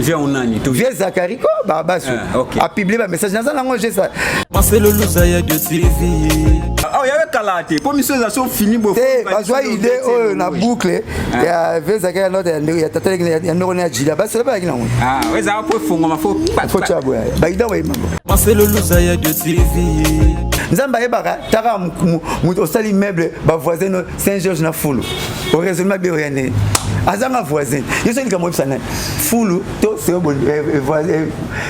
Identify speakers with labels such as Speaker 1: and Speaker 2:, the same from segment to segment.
Speaker 1: Viens on ani to
Speaker 2: vieux Zakari ko babasu a publié un message dans langue j'ai ça
Speaker 3: Marcelo Louzaya de TV
Speaker 1: ah il y avait Kalate pour monsieur ça sont fini beau
Speaker 2: ba joie idée na boucle ya vieux Zakari notre ya tata ya ndoko na jila ba c'est pas qui na
Speaker 1: ah ouais ça pour fongo ma faut
Speaker 2: chabo ba ida wa
Speaker 3: Marcelo Louzaya de TV
Speaker 2: Nzamba ebaka taka muto sali meuble ba voisin Saint-Georges na fulu au raisonnement bien rien azanga voisin yeso ni kamo pisana fulu to c'est bon voisin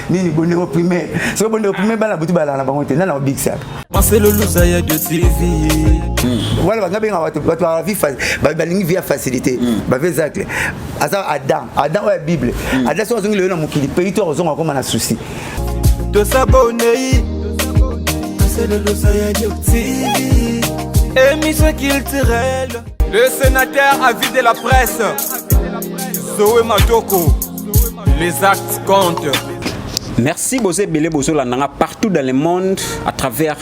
Speaker 2: nini bonne primaire c'est bonne primaire bana butu bala na bango te na big sap
Speaker 3: Marcelo Louzaya de TV
Speaker 2: voilà ba ngabe ngawatu ba vie ba lingi via facilité ba vezacle asa Adam ouais Bible Adam so zongi le na mukili pays to zonga comme na souci
Speaker 3: de s'abonner Marcelo Louzaya de TV émission culturelle. Le sénateur a vidé la presse. Zoé Matoko. Les actes comptent.
Speaker 1: Merci Bosé Belé Bozo Lananga partout dans le monde à travers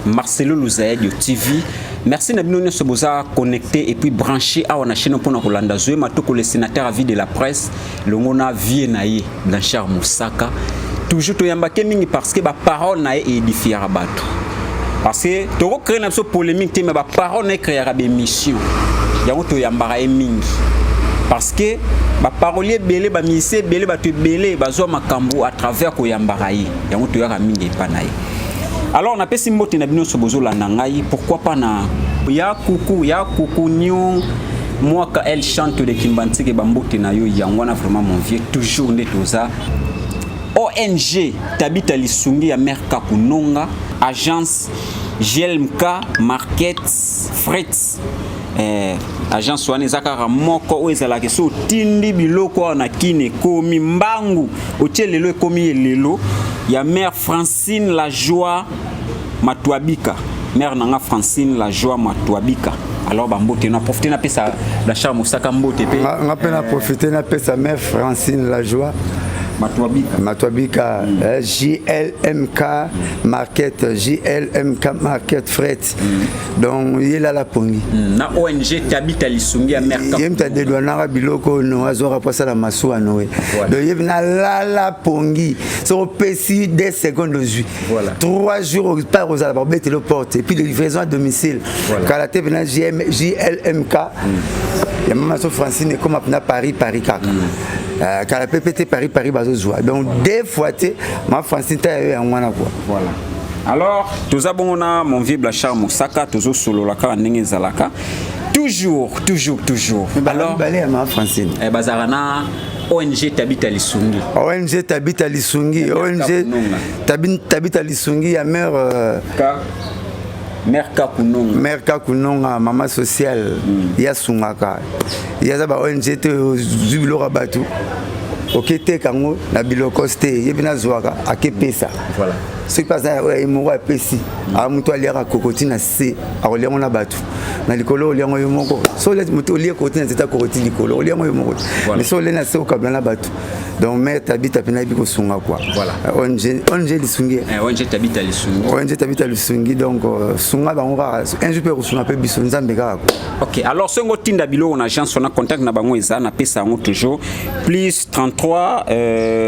Speaker 1: Marcelo Louzaya de TV. Merci Nabino Soboza connecté et puis branché à la chaîne pour Rolanda Zoé Matoko, le sénateur a vidé la presse. Le mona Viennaï Blanchard Moussaka. Toujours Toyamba Kemingi parce que ma parole n'a édifié à Batou. Parce que tu as créé une polémique, mais la parole n'est créée à l'émission. Il y a un peu de mingi. Parce que la parole est belé, la mission est belé, la belé, la zone makambo à travers ko yambaraï. Il y a un peu de mingi panaï. Alors on a pas si mot na bino sobozo la nangai. Pourquoi pas na ya kuku nyon. Moi quand elle chante de Kimbanti ke bambote na yo yangwana vraiment mon vieux toujours netoza. ONG Tabita Lisungi ya Mère Kakunonga, agence GLMK Market Freight, agence wana ezaka moko o ezala ke so tindi biloko na kine komi mbangu otielelo ekomi lelo ya Mère Francine La Joie Matwabika, Mère nanga Francine La Joie Matwabika. Alors bambote na profiter na pesa la charme Moussaka mbote pe
Speaker 2: na pena profiter na pesa Mère Francine La Joie Matwabika JLMK Market Freight donc il est la pongi
Speaker 1: na ONG Tabita Lisungi à Merka
Speaker 2: yem ta de douana biloko no azora passa la masua noé donc yem na la pongi so pesi des secondes jus voilà 3 jours par aux albums le porte et puis de livraison à domicile voilà quand la JLMK il y a maman Francine comme à Paris kaka car la PPT Paris bazozoa donc des fois ma Francine ta yo ngwana quoi
Speaker 1: voilà alors tous abona mon vieux Blanchard Moussaka tous solo la ka ndenge zalaka toujours alors
Speaker 2: balé ma Francine
Speaker 1: bazarana ONG Tabita Lisungi
Speaker 2: ONG Tabita Lisungi ya
Speaker 1: Mère
Speaker 2: Kakunonga maman sociale ya sungaka ya za ba ONG te zubilo rabatu okete kango na biloko ste yebina zwaka akepesa voilà ce qui passe est moko apesi a muto aliaka kokoti na se akolengo na batu na likolo oliango yo moko so le muto olie kokoti na zeta kokoti likolo oliango yo moko mais so le na se okabla na batu donc Mère Tabita pena biko sunga quoi voilà ONG Lisungi ONG Tabita Lisungi donc sunga bango un jour pe sunga pe biso nzambe kaka
Speaker 1: OK alors songo tinda bilo on agence on a contact na bango eza na pesa ngo toujours plus 33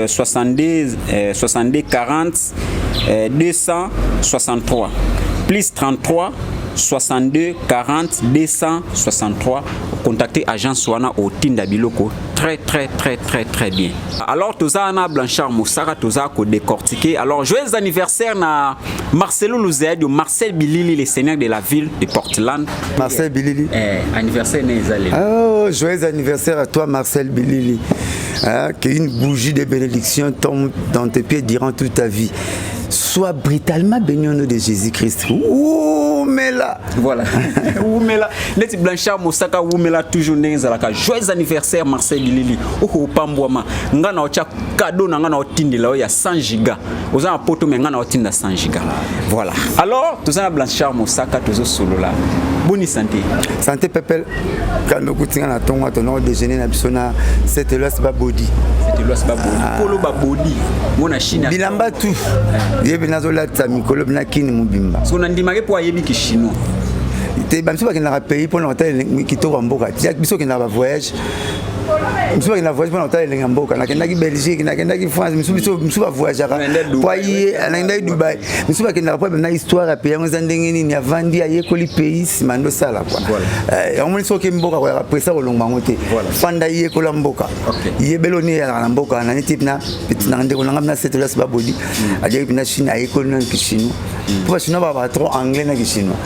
Speaker 1: 62 40 263 plus 33 62 40 263 contactez agence wana au Tinda Biloko très bien. Alors tozana Blanchard Moussaka toza ko décortiquer. Alors joyeux anniversaire na Marcelo Louzaya de Marcel Bilili le seigneur de la ville de Portland.
Speaker 2: Marcel Bilili.
Speaker 1: Anniversaire nezalé.
Speaker 2: Oh joyeux anniversaire à toi Marcel Bilili. Qu'une bougie de bénédiction tombe dans tes pieds durant toute ta vie. Sois brutalement béni au nom de Jésus-Christ. Ouh, mais là.
Speaker 1: Voilà. Ouh, mais là. Neti Blanchard Moussaka, ouh, mais là, toujours n'enzalaka. Joyeux anniversaire, Marcel Bilili. Oh, pambouama. Ngana ocha cadeau, ngana otindi là, il y a 100 gigas. Aux gens à poto, mais ngana otinda 100 gigas. Voilà. Alors, tous en Blanchard Moussaka, tous au solo là. Bonne santé.
Speaker 2: Santé, Pepel. Quand nous goûtons à ton déjeuner, c'était l'os babodi.
Speaker 1: C'était l'os babodi. Polo babodi. Mon Chine.
Speaker 2: Bilamba tout. Yebenazola Tamikolo Nakini Mubimba.
Speaker 1: So nandimake po ayebi ki chinois.
Speaker 2: Te bamso ba kena pays pour l'hôtel qui to mboka. Ti biso kena ba voyage. misu bakenda voyage mpona kotala elenga mboka nakendaki Belgique nakendaki France misu bavoyageaka po aye nakendaki Dubai misu bakendaka po na histoire ya pays yango eza ndenge nini avandi ayekoli pays nsima ndo osala omoni soki mboka koyaka presa kolongwa yango te fanda yekola mboka yebelo ni eyalaka na mboka nani tipe na ndeko nanga mpena Setolas Babodi adiaki mpena Chine ayekoli nano kishinois po bachinois babaka trop anglais na kishinois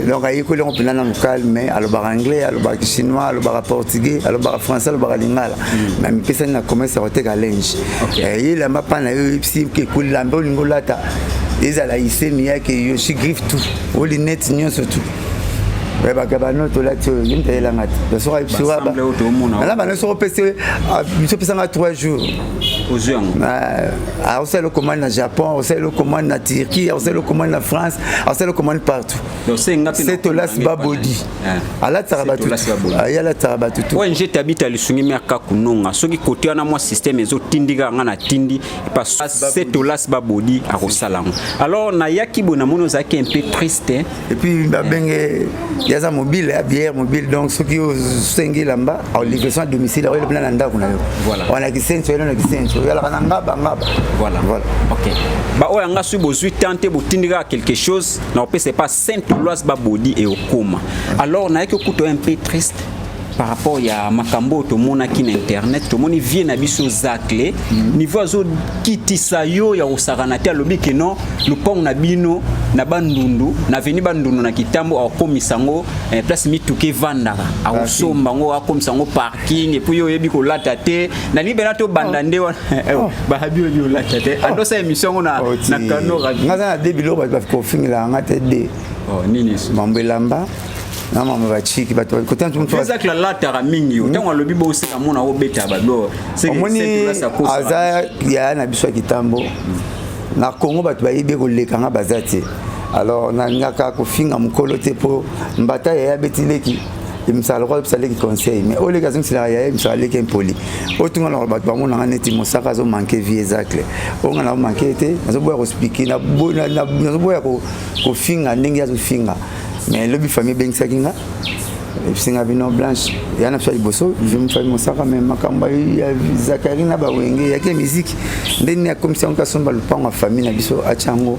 Speaker 2: donc ayekoli yango mpena nano calme alobaka anglais alobaka kishinois alobaka portugais alobaka français alobaka lingala mais mipesani na commerce ya koteka linge yelamba mpana yo si ekoli lambe olingi olata ezala isemi yake yo shi griffe tout olinete nyonso tout bakabano tolati oyo yo mutayelanga te sokaala bana soko pese biso pesanga 3 jours osala le commande na Japon osala le commande na Turquie osala le commande na France osala le commande partout Setolas Babodi alataka bato tout
Speaker 1: ONG tabita lisungi merka kunonga soki côté wana moi système ezotindika nga na tindi parce Setolas Babodi akosalango alors na yaki bona mono zaki un peu triste
Speaker 2: et puis babenge yaza mobile ya bière mobile donc soki osengi lamba en livraison à domicile oyo plan ndako na yo on a kisenso yo na kisenso yala kana ngaba
Speaker 1: voilà OK ba oya nga su bozui tenter botindika quelque chose na opese pas Setolas Babodi et okoma alors na yaki okuto un peu triste par rapport ya makambo tomona ki na internet tomoni vie na biso zacle niveau azo kitisa yo ya osakana te alobi ke non lupong na bino na bandundu na veni bandundu na kitambo akomisango place mituke vandaka akosomba ngo akomisango parking et puis yo yebi ko lata te na libela to bandande wana ba habio yo lata te ando sa émission na kano rabi
Speaker 2: ngaza na debilo ba ko fingila ngate de
Speaker 1: nini
Speaker 2: mambelamba na mama bachiki bato côté tout monde
Speaker 1: ça que la tara mingi ntango lobi bo se kamona obeta bado c'est
Speaker 2: aza ya na biso kitambo na Congo bato bayibe ko lekanga bazati alors na ngaka ko finga mukolo te po mbata ya betileki imsala ko psaleki conseil mais o lekazim sila ya imsala ki impoli otunga na bato bango na neti mosaka zo manquer vie exacte o ngana manquer te nazo boya ko speaker na nazo boya ko finga ndenge ya zo finga mais le famille ben sakinga singa bino blanche yana fali boso je me fais mon saka mais makamba ya Zakarina ba wenge ya ke musique ndeni ya commission ka somba le pa en famille na biso achango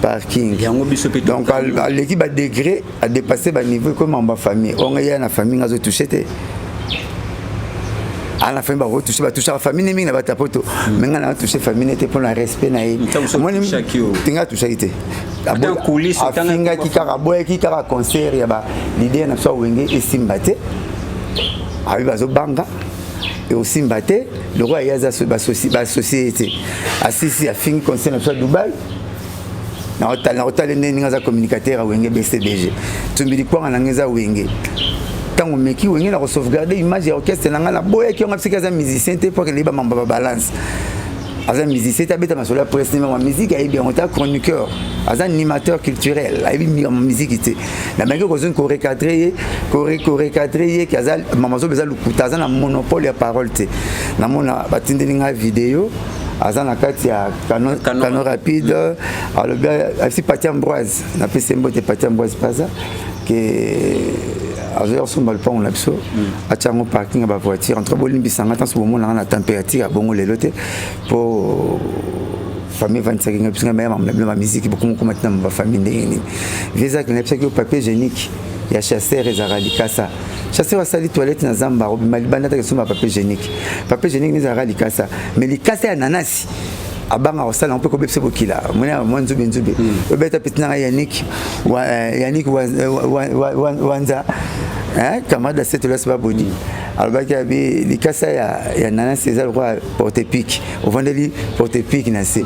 Speaker 2: parking
Speaker 1: yango biso pe
Speaker 2: donc l'équipe a degré a dépassé ba niveau comme en ba famille on ya na famille ngazo toucher te à la fin ba toucher la famille mingi na batapoto mais ngana toucher famille n'était pour le respect na yi moi tinga toucher ite
Speaker 1: dans coulisses
Speaker 2: tanga kikara boye kikara concert ya ba l'idée na so wenge esimbate abi bazo banga et aussi mbate le roi yaza ba société assisi a fin concert na so Dubai na hôtel ndeni ngaza communicateur a wenge BCBG tumbili kwa na ngeza wenge tango meki wenge na sauvegarder image ya orchestre na ngana boye ki on a psikaza musicien te pour que les ba mamba balance Azan musicien tabeta masola presse ma musique a bien on ta chroniqueur azan animateur culturel a bien musique était la manga ko zone ko recadrer ki azal mamazo beza lukuta azan na monopole ya parole te na mona batindeli nga vidéo azan na kati ya canon rapide alors bien si Paty Ambroise na pesembo te Paty Ambroise paza que alors son balpon on l'abso a tchango parking ba voiture entre bolimbi sanga tant ce moment là na température bongo le loté pour famille 25 ans puisque même ma musique beaucoup comme maintenant ma famille ndeni visa que n'epsa que papier hygiénique ya chasseur ezaralika ça chasseur wa sali toilette na zamba robi malibanda ta kesoma papier hygiénique ezaralika ça mais likasa ya nanasi abanga osala on peut kobepse bokila mona mwanzu benzube obeta petna Yannick wanza camarade Setolas Babodi albaki abi likasa ya nana César roi porte pique au vendeli porte pique na c'est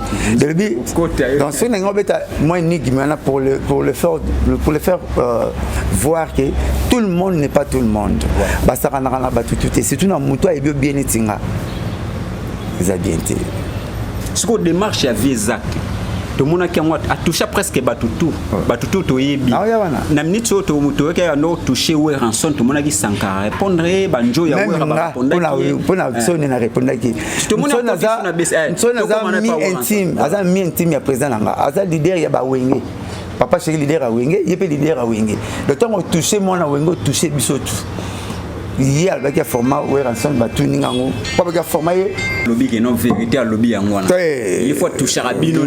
Speaker 2: dans ce n'est pas moi énigme pour le faire voir que tout le monde n'est pas tout le monde basta kana ba tout c'est tout na muto et bien etinga za bien té
Speaker 1: ce qu'on démarche à Viezac tout le monde a touché presque batutu to yebi na minute to muto ke no touché we ranson tout le monde a sanka répondre banjo ya we
Speaker 2: répondre sonne na répondre ki tout le monde a mi intime ya président nanga aza leader ya ba wenge papa chéri leader a wenge yepe leader a wenge le temps on touché moi na wenge touché biso tout hier avec un format où ransom batuning ango pas avec un format
Speaker 1: lobby qui non vérité à lobby yango il faut toucher rabino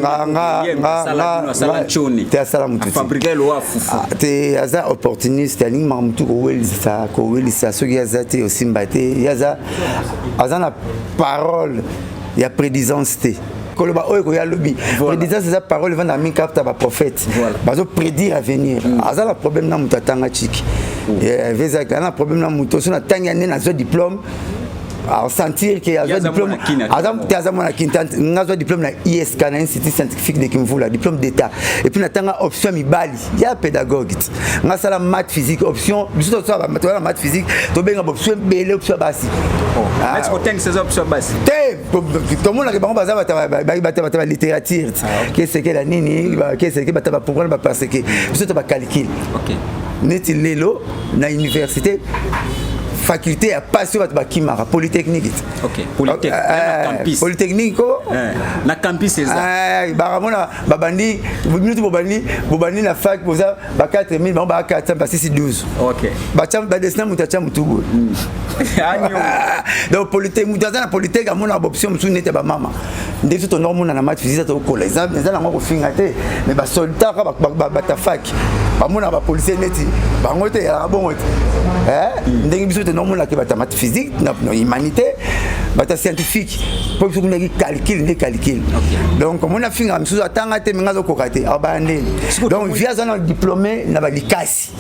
Speaker 2: te sala mutu
Speaker 1: fabriquer lo afufu
Speaker 2: te aza opportuniste aling mamutu ko welisa so yazate osimbate yaza azana parole ya prédisance te koloba oyo ko ya lobby prédisance c'est parole vend ami capta ba prophète bazo prédire avenir aza la problème na mutatanga chiki veza kana problème na muto so na tanga ne na zo diplôme à sentir qu'il y a un diplôme diplôme na ISK na institut scientifique de Kimvula diplôme d'état et puis natanga option mibali ya pédagogue nga sala maths physique option biso to sala maths physique to benga option bele option basi
Speaker 1: est-ce que tu as ces options basi
Speaker 2: tout le monde a bango baza bata littérature qu'est-ce que la nini qu'est-ce que bata pourquoi ba parce que biso to ba calcul OK neti lelo na université faculté à passion à Kimara polytechnique
Speaker 1: OK polytechnique
Speaker 2: polytechnique
Speaker 1: na campus c'est ça
Speaker 2: baramona babandi minutu bobandi na fac poza ba 4000 ba 400 ba 612
Speaker 1: OK
Speaker 2: ba cham ba desna mutacha mutugo donc polytechnique mutaza na polytechnique amona option musu nete ba mama ndeso to normona na maths physique to kola ça na ngoko finga te mais ba soldat ba ta fac ba mona ba policier neti ba ngote ya bongo ndenge biso te normona ke ba ta maths physique na humanité ba ta scientifique pour biso kuna calcul donc on a finga musu atanga te minga zo kokate abande donc via za na diplômé na ba likasi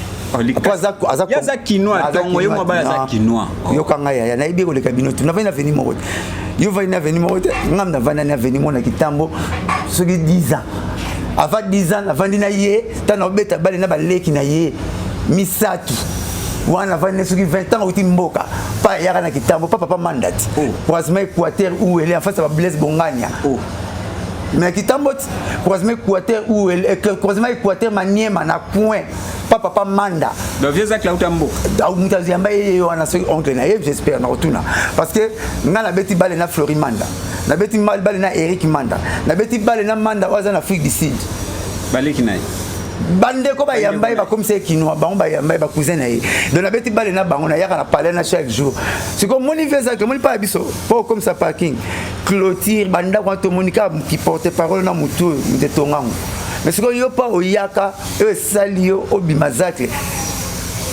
Speaker 1: yaza kinoa tongo yo mobala za kinoa
Speaker 2: yo kanga ya na ibi ko le kabinotu na vena veni mo yo vena veni mo ngam na vana na veni mo na kitambo soki 10 ans avant 10 ans avant dina ye tana obeta bale na baleki na ye misatu wana vana soki 20 ans uti mboka pa yaka na kitambo papa mandate croisement Équateur où elle est en face à Blaise Bongania mais kitambo croisement Équateur où elle est croisement Équateur Maniema na point papa manda
Speaker 1: donc vieux zak la utambo
Speaker 2: mutazi ambaye wana so oncle na j'espère na retourna parce que nga na beti bale na Florimanda na beti bale na Eric Manda na beti bale na Manda waza na Afrique du Sud
Speaker 1: baleki nayi
Speaker 2: bande ko ba yambaye ba comme c'est kinoa ba on ba yambaye ba cousin na ye donc na beti bale na bango na yaka na parler na chaque jour c'est comme moni vieux zak moni pas biso pour comme ça parking clôture banda kwa to monika qui porte parole na mutu mutetongango mais ce que yo pas oyaka e salio obimazake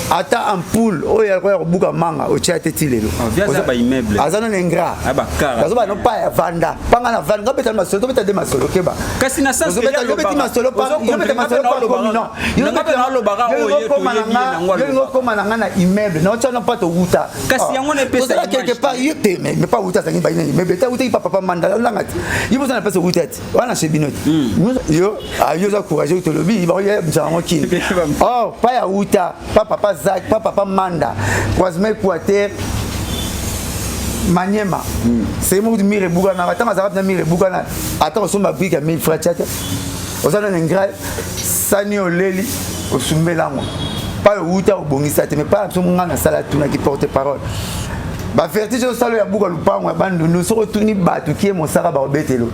Speaker 2: ata ampoule oya ko buka manga o chate tilelo
Speaker 1: viaza ba immeuble
Speaker 2: azana nengra
Speaker 1: abakara
Speaker 2: kazo ba no pa vanda panga na vanda beta masolo to beta de masolo keba
Speaker 1: kasi na sens
Speaker 2: beta yo beti masolo pa yo beta masolo pa non yo beta na lo baga o yeto yebi na ko mananga na immeuble na chana pa to wuta
Speaker 1: kasi yango na pesa
Speaker 2: quelque part yo te mais pas wuta sangi ba ni immeuble ta wuta papa manda langati yo bota na pesa wuta wana chebinoti yo ayo za courage to lobi ba yo mjango kin oh pa ya wuta papa Zach, papa Manda, croisement Équateur, Maniema. C'est moi qui mire Bougana, attends, ça va mire Bougana. Attends, on m'a pris qu'à 1000 francs. On s'en a un grave, Sani Oleli, au Soumelango. Pas le Outa au Bongisate, mais pas absolument la Salatuna qui porte parole. Bah, vertige au salon, il y a beaucoup de pain, nous sommes retournés battus, qui est mon Sarah Betelo.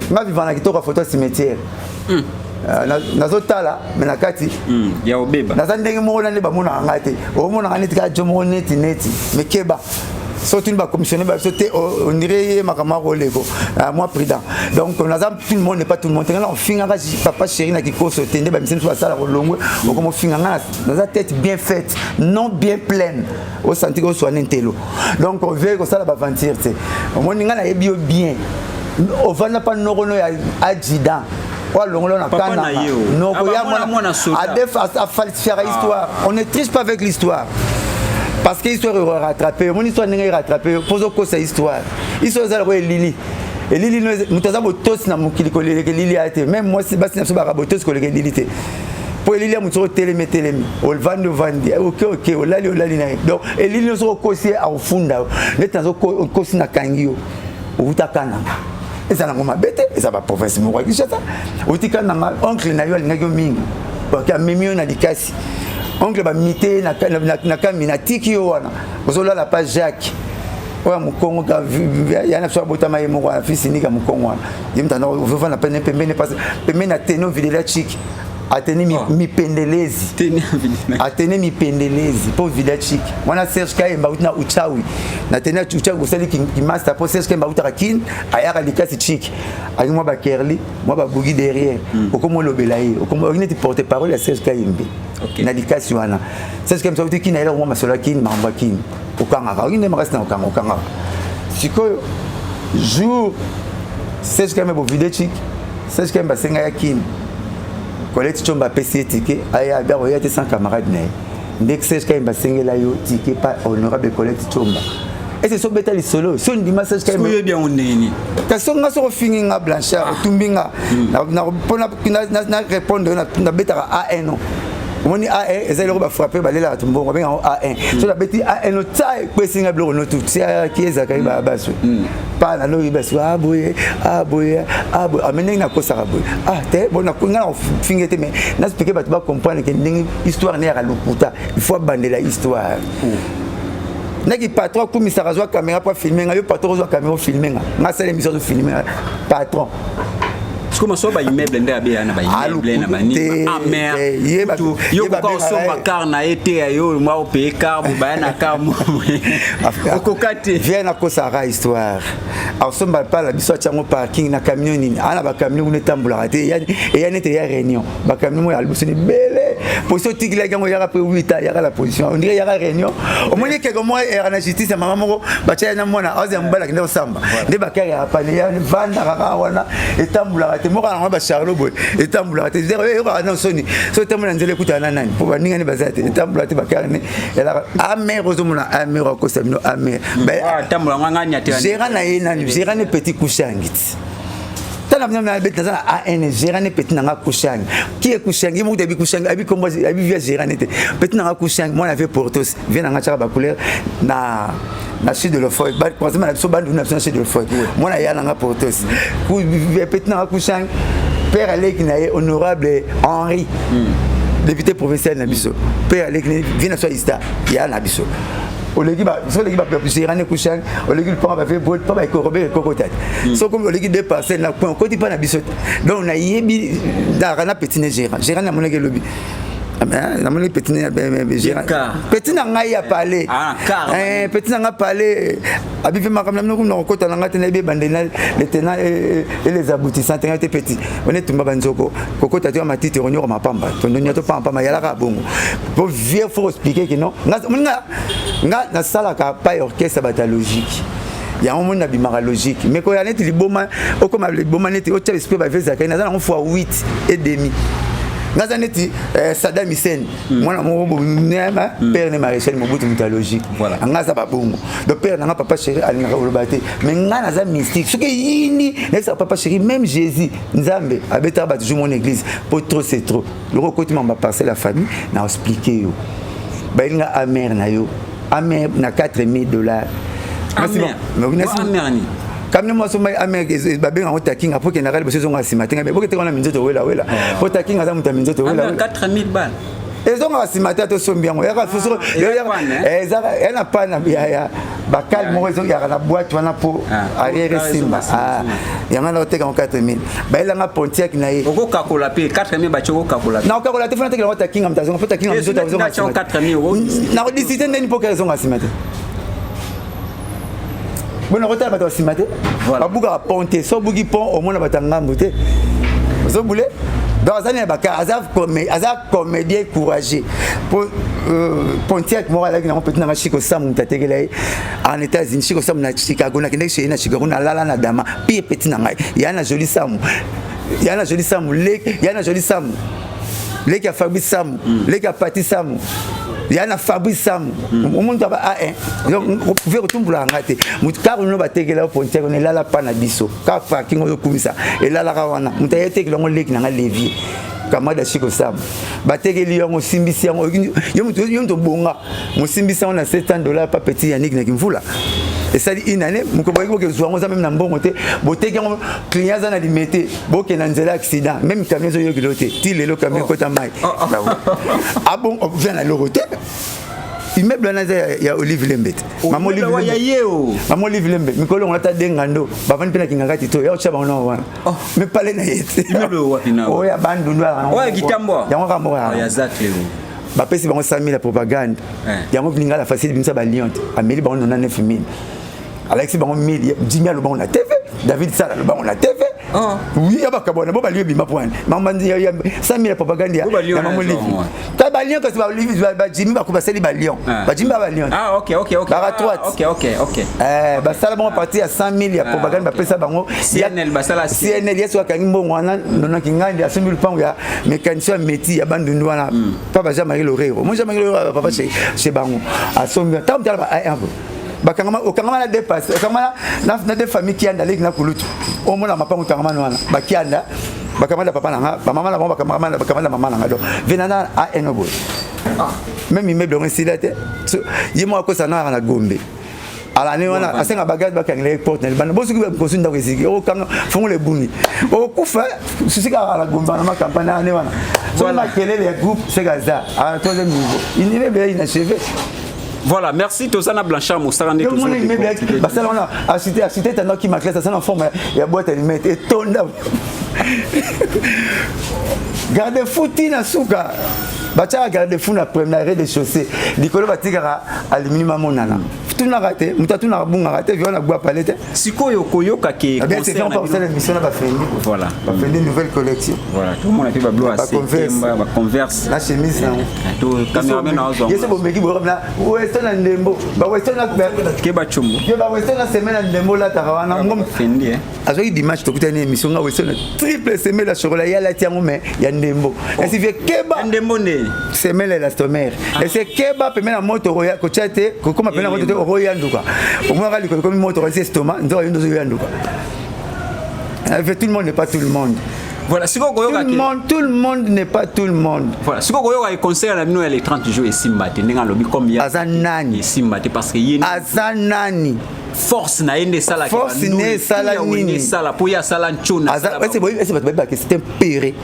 Speaker 2: Je vais vivre dans la photo cimetière. Nazotala menakati
Speaker 1: ya obeba
Speaker 2: nazandenge mona ne bamona ngate o mona ngati ka jomo neti mekeba surtout ba commissionner ba sauter on dirait makama rolego moi président donc tout le monde n'est pas tout le monde on finga papa chéri na kiko sauter ne ba misenso ba sala rolongo o comme finga dans la tête bien faite non bien pleine au sentir au soin intelo donc on veut que ça la ba ventir tu au moins ngana ebio bien on va na pas norono ya adjudant on ne triche pas avec l'histoire parce que l'histoire est rattrapée mon histoire n'est rattrapée pose quoi cette histoire histoire est Lili et Lili nous avons tous na mukiliko Lili a été même moi c'est pas si barabotos que Lili était pour Lili nous sommes télémi on vend ok on lali donc et Lili nous sommes aussi au funda net nous sommes aussi na kangio utakana et ça n'a pas bête et ça va professeur moi qui ça utika na oncle na yo ngaki mingi parce que même na dikasi oncle ba mité na kamina tiki yo wana bozola la page Jacques wa mukongo ka yana so botama ye moko fils ni ka mukongo wana yimta na ova na pene pembeni parce pembeni na teno videla chiki atene mipendelezi atene mipendelezi po vida chic wana Serge Kayemba utina uchawi na tena uchawi kusali ki master po Serge Kayemba utarakin ayaka likasi chic ayi moi ba Kerli moi ba Bougi derrière okomo lobelaye okomo neti porte parole ya Serge Kayemba na likasi wana Serge Kayemba uti kina ela moi masola kin mamba kin okanga ka ngine makasi na okanga sikoyo jour Serge Kayemba bo vida chic Serge Kayemba senga ya kin Colette Chomba PC ticket aya bien y a sans camarades né dès que Serge Kayemba sengela yo ticket pas honorable Colette Chomba et c'est so betali solo so ndima Serge Kayemba
Speaker 1: so bien oneni
Speaker 2: ka so nga so finginga Blanchard tumbinga na pona na répondre na betara A1 non moni A1 ezali ko ba frapper balela tumbongo benga A1 so la beti A1 no tsai kwesinga bloko no tout tia kieza kai ba baso pa na no ibaso aboye amenenga na kosa aboye te bona kunga fingete mais na expliquer ba tu ba comprendre que ndingi histoire ne ya lokuta il faut abandonner la histoire naki patron komisa razwa caméra pour filmer nga yo patron razwa caméra filmer nga sala émission de filmer patron
Speaker 1: Comment ça va immeuble ndé abia na ba immeuble na bani amer yo ko so bakar na été yo moi au payer car ba na car mo okokati
Speaker 2: vient na ko sa histoire alors so ba la biso chango parking na camion ni ana ba camion ne tambula te ya nete ya réunion ba camion mo ya albuso ni bele position tigila gango ya après 8 ans ya la position on dirait ya réunion au moins que moi era na justice mama moko ba cha na mona azi mbala kinde osamba nde ba kaya apane ya vanda kaka wana etambula te moko na ba Charlo boy etambula te zero yo na soni so temona nzele kutana nani po ba ninga ni bazate etambula te ba kane ela amer ozomona amer ko sabino amer
Speaker 1: ba tambula nganya te
Speaker 2: gérant na yena gérant ne petit couchangit tala mna bet na AN gérant ne petit na couchang qui est couchang mo de bi couchang abi kombo abi via gérant ne petit na couchang moi avait Portos vient na chaka ba couleur na sud de l'Ofoy ba croisement na so ba na sud de l'Ofoy moi na ya na Portos ku petit na couchang père Alec na honorable Henri député provincial na biso père Alec vient na so ista ya na biso olegi ba so legi ba gérant ne couchang olegi pas ba fait bolt pas ba ko robert kokotat so comme olegi deux parcelles na point ko ti pas na biso donc na yebi da kana petit ne gérant na moneke lobi na moneke petit ne gérant petit na ngai ya parler petit na ngai parler abi fait makam na no ko ta na tena be bandena les tenants et les aboutissants tena te petit on est tumba banzoko kokota tu matiti onyo ma pamba to nyo to pamba ma yala ka bongo pour vieux faut expliquer que non nga na sala ka pa orchestre bata logique ya on na bimara logique mais ko ya net liboma o comme liboma net o tchebe spe ba veza ka na za on fois 8 et demi nga za net Saddam Hussein mwana mo nema père ne maréchal Mobutu mythologique voilà nga za ba bongo le père na papa chéri alinga ko lobate mais nga na za mystique ce que yini ne sa papa chéri même Jésus nzambe abeta ba toujours mon église pour trop c'est trop le recrutement va passer la famille na expliquer yo ba nga amer na yo amer na $4,000 merci bon mais
Speaker 1: amer ni
Speaker 2: comme nous sommes amer ba benga o taking après que na kale boso zonga simatenga mais boke te kona minzoto wela o taking aza muta minzoto wela
Speaker 1: $4,000
Speaker 2: ezonga simata to sombiango ya ka fuso ezaka ena pana ya bakal mo ezo ya na boîte wana po arrière simba ya ngana o teka 4,000 ba elanga pontiac na ye
Speaker 1: okoka kola pe 4,000 ba choko kakola
Speaker 2: na okola te fana te ka taking am tazonga po taking am minzoto zonga
Speaker 1: 4,000
Speaker 2: na disité ndeni po ka zonga simata bon retard ba to simata ba buka ponte so buki pont au moins ba tangambo te zo boulé dans les années Azaf comédien courageux pour Pontiac moral avec un petit na Chico Sam tategela en États-Unis Chico Sam na Chicago na kende chez na Chicago na lala na dama puis petit na ngai yana joli Sam yana joli Sam yana joli Sam leki ya Fabrice Sam leki ya Pati Sam yana Fabrice Sam umuntu aba A1 donc pouvez retomber ngate mutu car no bategela Pontiac ne lala pa na biso ka parking o kumisa et lala ka wana mutu yetekela ngo leki na levier kamada Chico Sam bategeli yango simbisi yango yo mutu bonga mo simbisi yango na $700 pa petit Yannick na kimvula et ça dit une année muko boyiko ke zuango za même na mbongo te boteki yango client za na limité boke na nzela accident même camion zo yokilote ti lelo camion kota mai ah bon on vient na lorote immeuble wana ya Olive Lembet maman Olive Lembet mikolo on ata dengando bavani pena kinganga tito ya ocha bana wana mais pale na yete
Speaker 1: immeuble wapi na
Speaker 2: o ya bandu ndo
Speaker 1: o ya Kitambo
Speaker 2: yango kambo
Speaker 1: ya zakle
Speaker 2: bapesi bango 100 000 la propagande yango vlinga la facile binsa ba liante ameli bango 99 000 Alexis bango 1000 Jimmy lo bango na TV David Sala lo bango na TV oui ya bakabona bo baliyo bima point mamandi ya 100 000 la propagande ya maman Olive ta ba lion kasi ba Olive ba Jimmy ba ko baseli ba lion ba Jimmy ba lion
Speaker 1: OK
Speaker 2: ba droite
Speaker 1: OK
Speaker 2: ba sala bango parti ya 100 000 ya propagande ba pesa bango
Speaker 1: CNL ba sala
Speaker 2: CNL yeso akangi mbongo wana nona kingandi ya 100 000 pango ya mécanicien métier ya bandundu wana papa Jean-Marie Lorero moi Jean-Marie Lorero papa chez bango asombi tam tala ba un peu bakangama okangama na dépasse okangama na de famille qui anda na kulutu omona mapango tangama wana bakianda bakamala papa nanga ba mama na bomba bakamala mama nanga do venana a enobo même immeuble on silate yimo akosa na Gombe ala ne wana asenga bagage bakangile porte na bana bosuku ko sunda ko siki o kanga fongo le buni o kufa susika ala Gombe na campagne ne wana so na kelele ya groupe Segaza à troisième niveau il ne veut pas inachevé.
Speaker 1: Voilà, merci Tozana Blanchard Moussarandé.
Speaker 2: Tout le monde est parce que on a cité tant qui m'a classé ça en forme il y a boîte alimentaire et tonda. Garde foutina souka. Bacha garde fou na première rez-de-chaussée. Dikolo batikara à minimum monana. Tout n'a raté, mutatu na bunga raté, viona gwa palette.
Speaker 1: Sikoyo koyoka ke
Speaker 2: concert na pour l'émission na ba fendi.
Speaker 1: Voilà,
Speaker 2: ba fendi nouvelle collection.
Speaker 1: Voilà, tout le monde a fait ba bleu à Septembre, ba Converse.
Speaker 2: La chemise là.
Speaker 1: Tout cameraman na ozo.
Speaker 2: Yeso bo meki bo na Western na ndembo. Ba Western na
Speaker 1: ke ba chumbo.
Speaker 2: Ke ba Western na semaine na ndembo la tarawana ngom
Speaker 1: fendi
Speaker 2: azoki dimanche tokuta ni émission na Western triple semaine la chocolat ya la tiango mais ya ndembo. Esi vie keba
Speaker 1: ndembo ne.
Speaker 2: Semaine la stomère. Et c'est keba pe na moto roya ko chate ko comme appelle moto roya nduka. Au moins ali ko comme moto roya estomac ndo yo ndo yo nduka. Tout le monde n'est pas tout le monde.
Speaker 1: Voilà,
Speaker 2: tout le monde n'est pas tout le monde.
Speaker 1: Voilà, ce que vous conseil à nous les 30 jours et Simbate, n'enga lobby combien
Speaker 2: Azanani
Speaker 1: Simbate parce que yé
Speaker 2: Azanani
Speaker 1: force na ende sala
Speaker 2: force ne sala nini
Speaker 1: sala pour ya sala nchona.
Speaker 2: C'est un péré.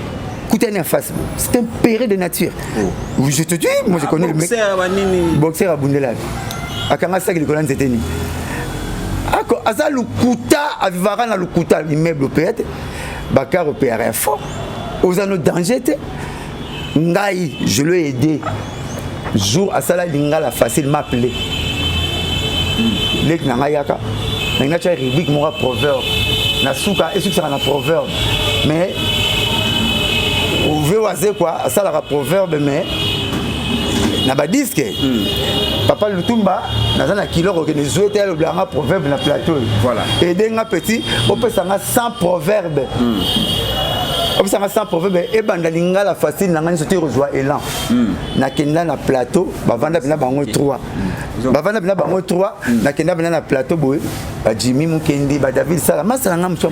Speaker 2: Écoutez en face, c'est un péré de nature. Je te dis, moi je connais le mec. Boxeur à Bundela. Akanga sa ki kolan zeteni. Ako aza lukuta avivara na lukuta immeuble peut-être. Bakar opérait fort. Aux anneaux danger. Ngai, je l'ai aidé. Jour à Salah Lingala facile m'appeler. Lek Nangayaka. N'a pas rubrique moi proverbe. Na souka et souka na proverbe. Mais vous voyez quoi ça la proverbe mais na ba disque. Papa Lutumba na na kilo ko ne jouer tel blanc proverbe na plateau.
Speaker 1: Voilà.
Speaker 2: Et denga petit on peut ça 100 proverbes. On peut ça 100 proverbes et bandalinga la facile na ngani sote rejoint élan. Na kenda na plateau ba vanda bina bango 3. Ba vanda bina bango 3 na kenda bina na plateau boy ba Jimmy Mukendi ba David Sala masala ngam so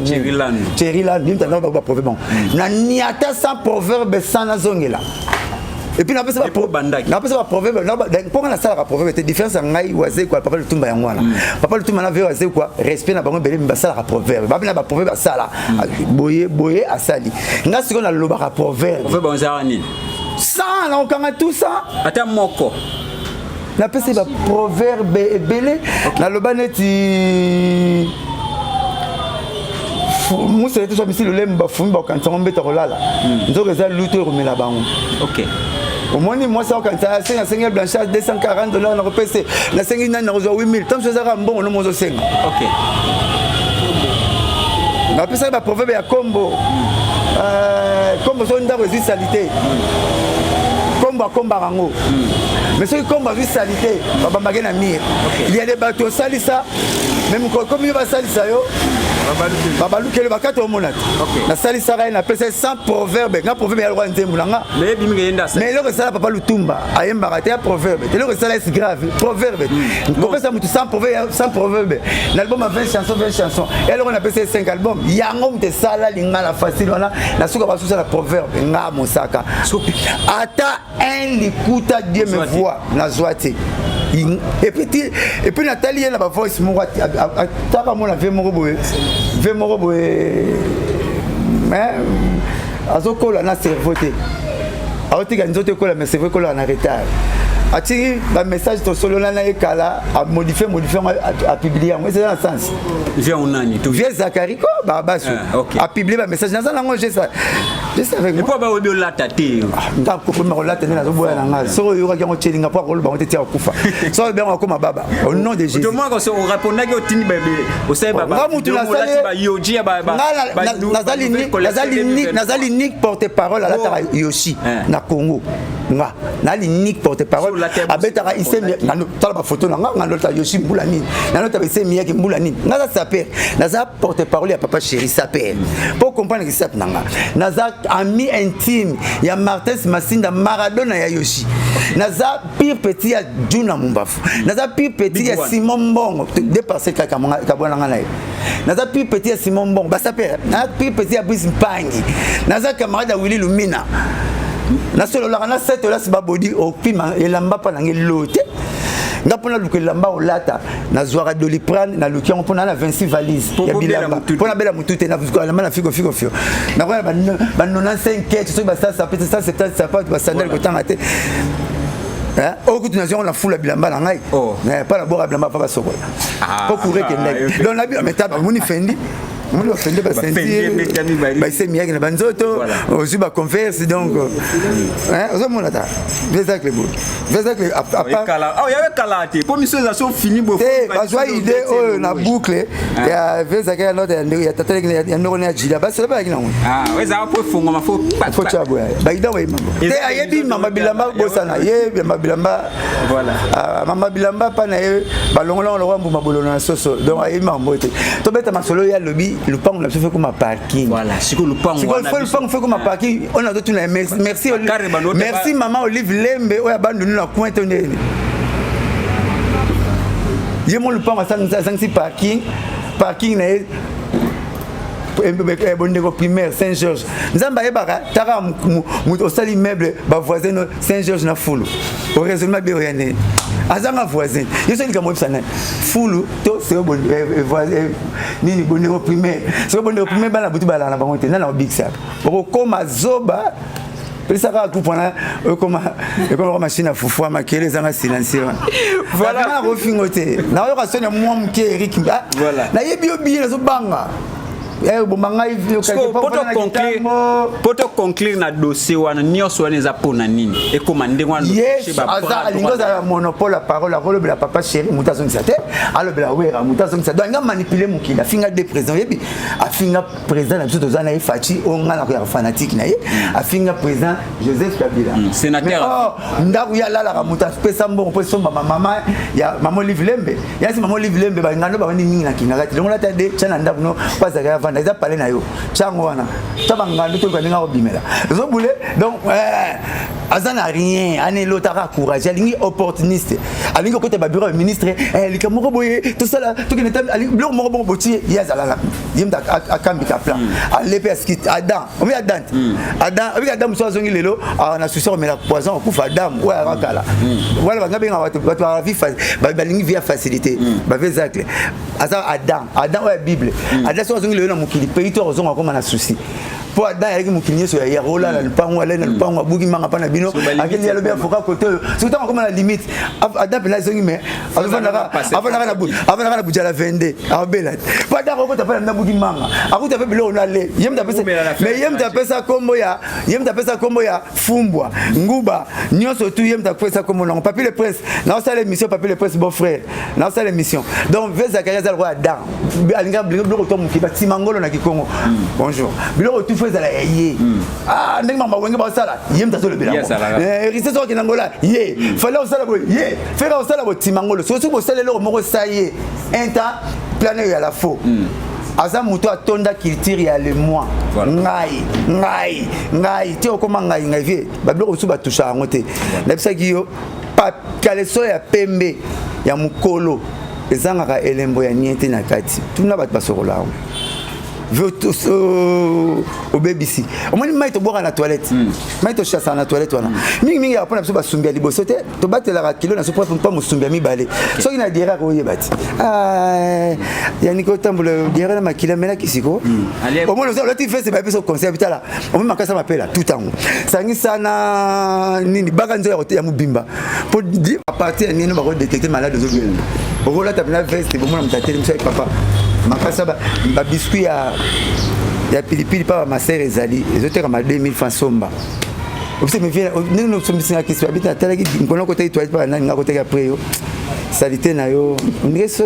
Speaker 2: Cheriland nim tanda ba proverbe. Na niata 100 proverbes sana zongela. Et puis on appelle ça proverbe. Pour la salle proverbe, c'est différent. Ça ngai oisé quoi. Papa Lutumba yangwana. Papa Lutumba na veut oisé quoi. Respect na bango belé mbasa la proverbe. Papa na ba proverbe sala. Boye asali. Nga siko na loba ka proverbe.
Speaker 1: Proverbe onzarani.
Speaker 2: Ça na okanga tout ça.
Speaker 1: Ata moko.
Speaker 2: Na pese ba proverbe belé. Na loba neti. Moussa était sur le lemba fumba quand on met au lala. Nous avons ça lutter au melabango.
Speaker 1: OK.
Speaker 2: Au moins moi ça quand ça c'est un single blanchage $240 on repèse la 5 na rezo 8000 tant que ça bon on mozo 5.
Speaker 1: OK.
Speaker 2: Na pesa ba proverbe ya combo. Combo so ndako salité. Combo rango. Mais ceux qui combo salité ba bagena mire. Il y a des bateaux salisa même comme il va salisa yo Babalou kele bakato monat. Na sali sara na pesa 100 proverbe. Na proverbe ya roi nzembulanga.
Speaker 1: Mais bimi yenda ça.
Speaker 2: Mais le sala papa Lutumba ayemba kate ya proverbe. Le sala est grave. Proverbe. On peut ça mutu 100 proverbe. L'album a 20 chansons. Et alors on a passé 5 albums. Yango mte sala linga la facile wana. Na suka ba susa la proverbe. Nga mosaka. Ata un likuta Dieu me voit na zoate. Et puis Nathalie elle a ba voice mo ta ba mo la vie mo boye. Mais azokola na cerveau te aotika nzoto kola mais cerveau kola na retard atiki ba message to solo na ekala a modifier a publier moi c'est dans le sens
Speaker 1: viens on nani tout
Speaker 2: vieux Zakari ko ba basu a publier ba message na ça nango juste avec moi
Speaker 1: pas ba obi la tate
Speaker 2: nga ko me relate na zo boya na nga so yo ka ngo chelinga pa ko ba on te tia kufa so be ngo ko mababa au nom de Jésus
Speaker 1: to moi ko so répondre que tini bébé o sai baba
Speaker 2: nga mutu na sale
Speaker 1: ba yoji ba
Speaker 2: nazali unique porte-parole à la tara Yoshi na Congo nga na unique porte-parole abetaka isemi na tala ba photo na nga lota Yoshi Mbulani na lota isemi yaki Mbulani na za saper na za porte-parole ya papa chéri saper pour comprendre que ça nanga na za ami intime ya Martes Masinda Maradona ya Yoshi na za pire petit ya Juna Mumbafu na za pire petit ya Simon Mbongo dépasser ka bwana nga na za pire petit ya Simon Mbongo ba saper na pire petit ya Brice Mpangi na za camarade ya Willy Lumina na solo la na set la siba body o pima elamba pa na ngelote nga pona lukelamba olata na zwara Doliprane na lukion pona na 26 valises ya bilamba pona bela mutute na lamba na figo na kwa ba 95 quête so ba ça peut ça 70 ça pas ba sandal ko tanga te au coup de nation la foule bilamba na ngai pas la boire bilamba pas soko pour courir que ndai donc la bi metaba muni fendi on fait des bah c'est mieux que les banzoto aussi bah converse donc hein on monte là c'est ça que les beau c'est ça que à part
Speaker 1: il y avait Kalate pour monsieur ça sont fini beau
Speaker 2: bah soit idée na boucle il y a ça que l'autre il y a tata il y a no na jila bah c'est pas qui non
Speaker 1: ouais ça pour fongo ma faut pas
Speaker 2: faut chaboua bah ida ouais mambo et ayebi mama bilamba bosana yebi mama bilamba voilà mama bilamba pa na ba longolong lo mbu mabolo na soso donc ayebi mambo to beta masolo ya lobby le pan on a fait comme un parking
Speaker 1: voilà c'est que le pan
Speaker 2: on fait comme un parking on a tout merci maman Olive Lembe o ya bandu na cointe ndeni yemo le pan à 5 parking na bondeko primaire Saint-Georges nzamba ebaka tara muto osali meuble ba voisin Saint-Georges na fulu au raisonnement bien orienté azanga voisin yeso ni kamo bisana fulu to c'est bon voisin nini bondeko primaire c'est bondeko primaire bana butu bala na bango te na big sap pour koma zoba ça va tout pendant comme machine à foufou à maquiller zanga silencieux voilà na refingote na yo kasone moi mke Eric voilà na yebi obi na zo banga
Speaker 1: poto conclure na dossier wana nyonso wana eza pona nini ekomande wana
Speaker 2: chez alingo za monopole la parole la rôle de la papa chéri mutation ça te alors bela wera mutation ça doit manipuler mukila finga de président yebi afinga président na biso tozana efati onga na ko fanatique na ye afinga président Joseph Kabila
Speaker 1: sénateur
Speaker 2: ndaku ya la la mutation pesa mbongo po somba mama ya maman Olive Lembe ya si maman Olive Lembe ba ngando ba ningi na kinga kati longola ta de chana ndaku no pas za na za parler na yo chango wana tabanga ndito ka ninga obimela zo boule donc azana rien ane lotara courage alingi opportuniste alingi côté ba bureau ministre lika moko boye tout ça là tout que ali blok moko bon boti yazala yimda akambi ka plan alepe askit adam omi adam avec adam so azongi lelo na souci mais la poison kufa adam ouais akala voilà ba ngabe ngawatu ba vie ba lingi via facilité ba vezacle adam ouais bible adam so azongi lelo mukili pays to ozonga koma na souci po ada yaki mukili so ya rola na lupango ala na lupango bugi manga pa na bino akeli ya lobi afoka kote so tanga koma na limite ada pela zongi mais avana na buja la vende abela po ada ko ta pa na bugi manga akuta pe bilo na le yemta pesa mais yemta pesa kombo ya fumbwa nguba nyoso tu yemta pesa kombo na papier le presse na ça l'émission papier le presse beau frère na ça l'émission donc veza kaya za roi adam alinga bilo to mukili batimangolo na kikongo bonjour bilo tu fais la yé ndenge mama wenge ba sala yemta to le bila risé so kinangola yé fallait osala bo yé faire osala bo timangolo so so bo sala le moko saye enta planer ya la faux aza muto atonda culture ya le moi ngai ti okoma ngai vie ba bilo so ba toucha ngote na bisaki yo pa kaleso ya pembe ya mukolo ezanga ka elembo ya niente na kati tuna bat basokola au BBC au moins mai to boka na toilette mai to chassa na toilette wana mingi ya pona biso basumbia liboso te to batela kilo na so pas musumbia mibale soki na diera ko yebati ya niko tambula diera na makila mena kisiko au moins le ti fait c'est pas biso conseil bitala au moins makasa mapela tout temps sangi sana nini baka nzo ya mubimba pour à partir ni no ba détecter malade aux autres au là tapina veste bon na mtateli mso papa makasa ba biscuit ya pilipili pa ma sœur ezali ezoteka ma 2000 francs somba obse me vient nous sommes ici à question habite tala ki ngono ko tay toilette pa na ngako teka après yo salité na yo ndé so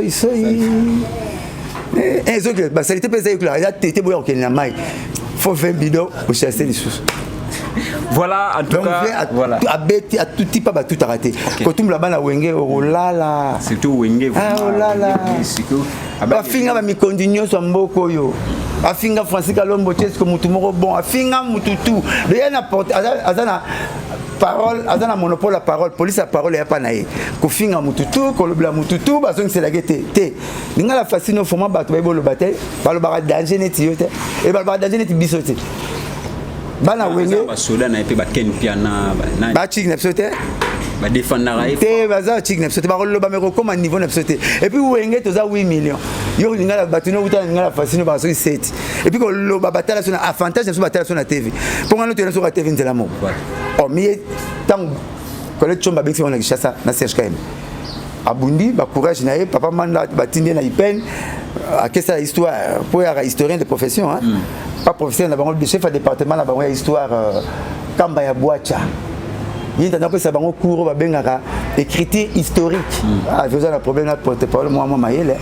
Speaker 2: ezoke ba salité pesa yo la ya tété boya ko na mai faut faire bidon au chasser les sous.
Speaker 1: Voilà, en tout
Speaker 2: donc,
Speaker 1: cas, voilà.
Speaker 2: À tout type, pas tout arrêté. Quand tu me l'as wenge, oh là là.
Speaker 1: Surtout wenge.
Speaker 2: Oh là là. Afinga ba mikondinyo so mboko yo. Afinga Francis Kalombo Chesko mutumoro bon. Afinga mututu. De ya n'importe azana parole, azana monopole la parole, police la parole ya pas naé. Ko finga mututu, ko lobla mututu, ba so c'est la gete. Te. Ninga la fascino format ba to ba lo bataille, ba lo ba danger net yote. Et ba danger net bisote. Bana wenge
Speaker 1: ba soda na epe ba ken piana
Speaker 2: ba chik na psote
Speaker 1: ba défendra
Speaker 2: te baza chik na psote ba rolo ba me comme niveau na psote et puis wenge to za 8 millions yo ngala batuno uta ngala fasino ba so 7 et puis ko lo ba batala so na avantage na so batala so na TV pour ngalo to na so ka TV nzela mo oh mi tant ko le chomba bexi on a kishasa na CHKM abundi ba courage na ye papa manda batinde na ipen à quelle histoire pour un historien de profession hein pas professeur na bango chef de département na bango histoire kamba ya boacha yinda na pesa bango cours ba bengaka écriture historique ah vous avez un problème na porte-parole moi mayele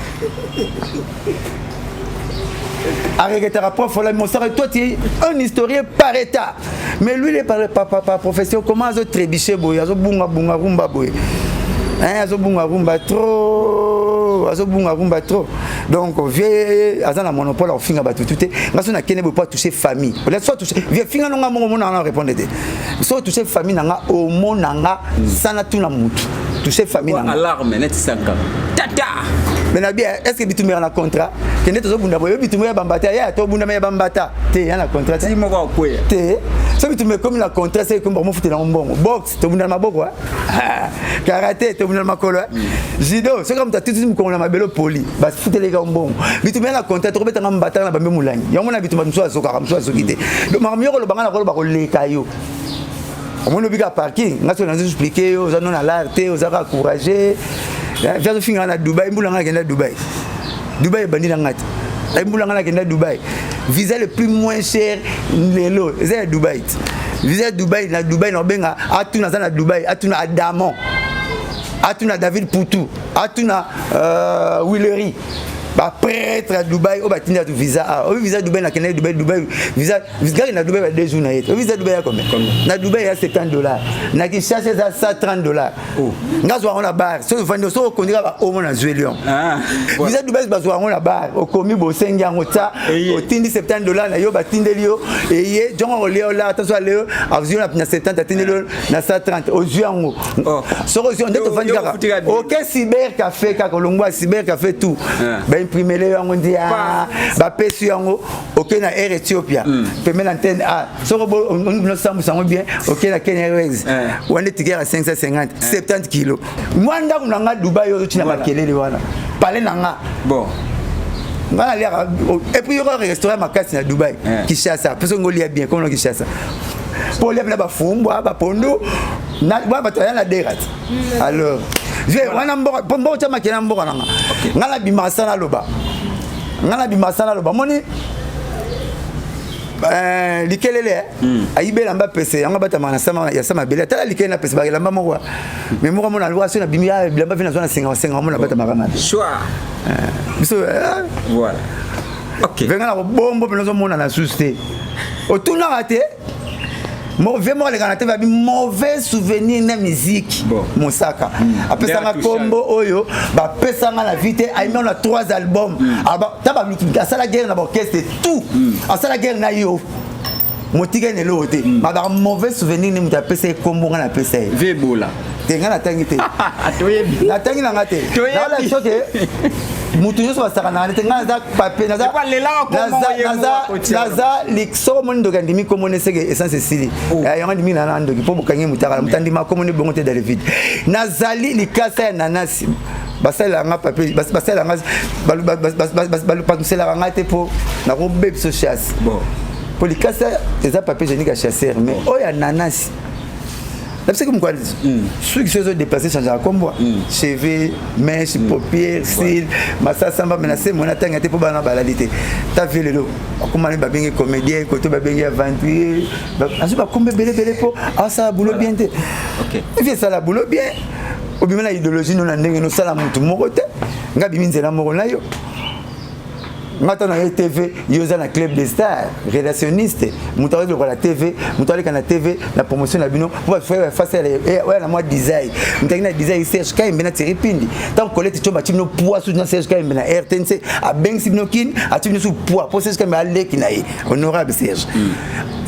Speaker 2: arrêtez ta prof la mon sœur toi tu es un historien par état mais lui il est par profession comment azo trébicher boy azo bunga rumba boy hein azo bunga rumba trop donc vieux azana monopole au finga batu tout ngaso na kene pas toucher famille peut-être soit toucher vieux finga nonga mongo na répondre te soit toucher famille nanga au monanga sana tuna mutu toucher famille nanga
Speaker 1: alarme net sanka tata
Speaker 2: mais na bien est-ce que bitumé na contrat kende to bunda boyo bitumé ya bambata ya to bunda ya bambata te ya na contrat
Speaker 1: ti mo ko kwe
Speaker 2: te so bitumé comme la contrat c'est comme mo futela mbongo box to bunda maboko karaté to bunda makolo judo c'est comme ta tout ko na mabelo poli bas futela ga mbongo bitumé na contrat to betanga mbata na bambe mulani yango na bitumé mso azoka mso azokite donc marmiyo ko banga na ko ba ko leka yo on obiga parking ngaso na expliquer yo za non à l'arte aux a encourager viens finir à Dubaï mbulanga kenda Dubaï bandi na ngati ay mbulanga kenda Dubaï visa le plus moins cher lelo c'est Dubaï visa Dubaï na benga atuna na Dubaï atuna Adamon atuna David Poutou atuna Willery ba prêtre à Dubaï au batinda du visa au visa Dubaï na kenda Dubaï visa na Dubaï ba 2 jours na yeto visa Dubaï combien na Dubaï ya $70 na Kinshasa ça $130 oh ngazo on la bar so vando so kondira ba au na Zuelion visa Dubaï ba zo on la bar au komi bo senga ngota au tindi $70 na yo batindeli yo et ye jongo leo la attention leo avio na 70 atindeli na 130 au juango so ko on to vandira aucun cyber café ka kolongwa cyber café tout imprimer les yango ndia ba pesu yango OK na Air Ethiopia permet l'antenne A so on nous sommes bien OK na Kenya Airways on est ticket à 550 70 kg mwanda kunanga Dubaï yo tina makelele wana parler nanga
Speaker 1: bon
Speaker 2: ngala lera et puis il y aura un restaurant makasi na Dubaï Kinshasa parce que ngolia bien comme no Kinshasa pour les ba fumba ba pondo na ba to yana derat alors je wana mboka pombo chama kina mboka nanga ngala bimasana loba moni likelele ayibela mba pese yanga bata mana sama ya sama bela tala likena pese ba lamba moko mais moko mona lwa sona bimia lamba vina zona 50 mona bata makana
Speaker 1: choix
Speaker 2: biso
Speaker 1: voilà OK
Speaker 2: venga na bombo penozo mona na suste otuna raté mauvais souvenir na musique Mosaka apesanga kombo oyo ba pesanga na vite aime on a 3 albums aba taba sala guerre na orchestre tout sala guerre na yo motika ne lote ba mauvais souvenir ni muta pesa kombo na pesa
Speaker 1: vebola
Speaker 2: tenga na tangi te na tangi na ngate na la choke mutu nyonso basaka na te nga za papier naza so mon ndoka ndimi ko mon sege essence sili yango ndimi na ndoki po bokangi mutaka mutandi makomone bongo te dans le vide nazali likasa ya nanasi basala nga papier basala nga balu patusela nga te po na ko bebso chasse bon pour likasa eza papier génique à chasseur mais oya nanasi c'est comme quoi ceux qui se sont déplacés changer comme moi cheveux mèches paupières cils massa samba menacé mon atanga te pour bana baladité ta vu le comment ba bengi comédien côté ba bengi aventurier azu ba kombe belé po ça boulot bien te OK et puis ça la boulot bien ou bien la idéologie non ndenge no sala mutu moko te ngabi minzela moko na yo maintenant na TV yoza na club des stars rédactionniste mutawé le la TV mutawé kana TV la promotion na bino pour faire face à la moi design mutaki na design Serge Kaimbe na Tiripindi tant collecte choba timno poids sous na Serge Kaimbe na RTNC a beng sibnokin a timno sous poids pour Serge Kaimbe ale kinaye honorable Serge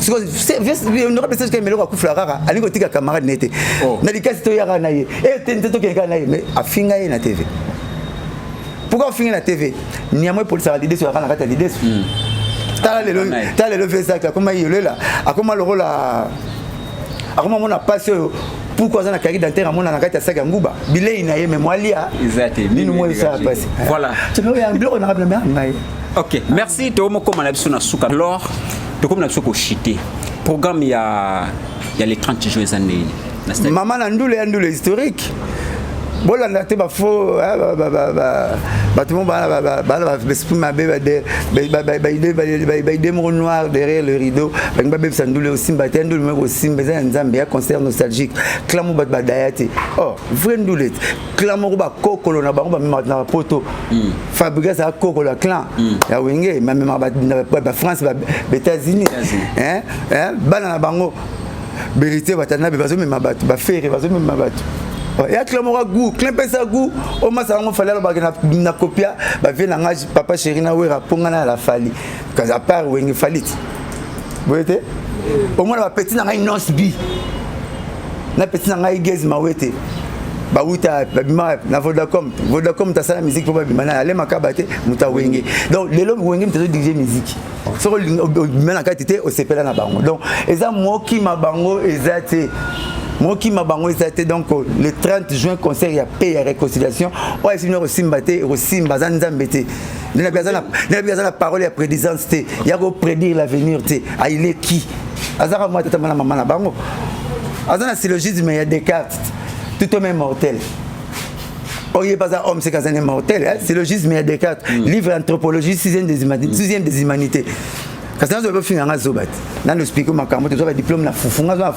Speaker 2: honorable Serge Kaimbe ko kufla rara ali ko tika camarade nete na likasi to yara na ye RTNC to keka na ye mais afinga ye na TV. Pourquoi on finit la TV? Ni à moi pour ça l'idée sur la carte l'idée. T'as le fait ça comment il est là? À comment le rôle là? À comment on a passé pourquoi ça na carrière dentaire à mon na carte ça ganguba. Bilé ina ye mais moi lia. Exactement. Ni moi ça passe. Voilà. Tu veux un bleu honorable mais.
Speaker 1: OK, merci to mo comme na biso na suka. Alors, to comme na biso ko chité. Programme il y a les 30 jours années.
Speaker 2: Maman ndule historique. Bon là tu vas faux tout le monde va esprit ma bébé des mots noirs derrière le rideau ba bébé sandoule aussi batendo le aussi mais nzambe ya concert nostalgique clamo ba dayati oh vrai ndoule clamo ba kokolo na bango ba na poto fabriquer ça kokolo clan ya wenge même ba France ba États-Unis hein bana na bango vérité batana bazo même ba faire bazo même bato et à Clamora goût, Clempesa goût, au moins ça fallait la copia, vient l'engage papa chéri na wera pongana la fali, quand à part où il falit. Vous voyez? Au moins la petite n'a une nonce bi, la petite n'a une gaze ma wete, bauta, na Vodacom t'as ça la musique pour bimana, allez ma kabate, muta wenge. Donc les hommes wenge t'as DJ musique. Sur le même la qualité au CPL na bango. Donc et ça moi qui ma bango exacté. Moi qui m'a bango été donc le 30 juin concert il y a paix et réconciliation ouais c'est une simbaté aussi bazan zambete n'a besoin la parole et la prédisance il y a pour prédire l'avenir ah il est qui azara moi tata maman na bango azana syllogisme il y a des cartes tout homme est mortel. Oh, il n'est pas un homme, c'est qu'un immortel. Hein? Syllogisme il y a des cartes livre anthropologie 6e des humanités. Parce que nous avons fait un zobat. Dans le speaker, nous avons un diplôme na foufou. Nous avons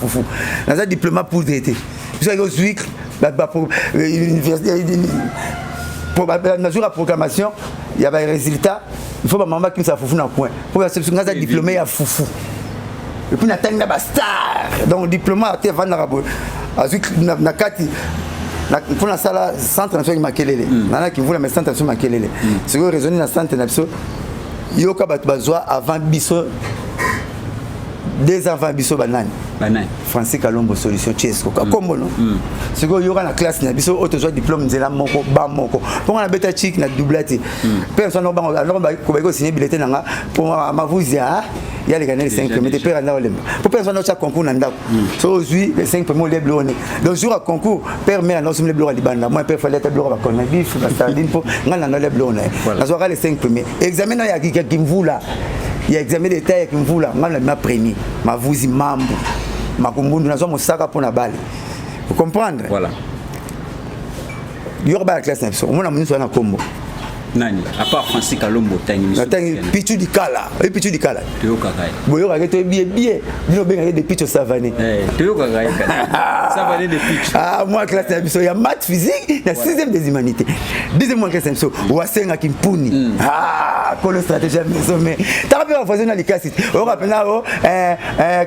Speaker 2: un diplôme pour traiter. Nous avons pour la proclamation, il y avait un résultat. Il faut que maman qui soit foufou dans le coin. Pour que nous avons un diplôme à foufou. Et puis nous avons un star. Donc le diplôme a été vendu à la carte. Pour la salle centre national Makelele. Nana qui voulait mettre centre national Makelele. C'est que raisonner dans centre national. Yoka batbazoa avant biso 2 ans avant biso banane Francis Kalombo solution Chesco comme non c'est que yoka na classe na biso auto diplôme nzela moko ba moko pour na beta chic na doublate personne no bango alors ba ko ba ko signer bulletin nga pour mavuzia il y a les canaux 5 mais te père na olemba pour personne no cha concours na ndako so aujourd'hui les 5 premiers les blonés donc jour à concours père mère non les blonés libanda moi père fallait être blonné ba connait bif ba sardine pour ngana na les blonés na soira les 5 premiers examen na ya qui mvula il y a examen d'état qui mvula ngana na premier ma vuzi mambo makumbundu na zo mosaka pour na balle vous comprendre
Speaker 1: voilà
Speaker 2: yoka ba la classe na biso on a moni so na kombo
Speaker 1: nani à part Francis Kalombo tangi
Speaker 2: pichu di kala et pichu di kala
Speaker 1: toyoka kai
Speaker 2: boyoka ke to bien bino benga de pichu savane
Speaker 1: toyoka kai savane de pichu
Speaker 2: moi classe na biso ya maths physique na 6e des humanités 2e classe na biso wasenga kimpuni kolo stratégie maison mais ta pas fazer na likasi o rapena o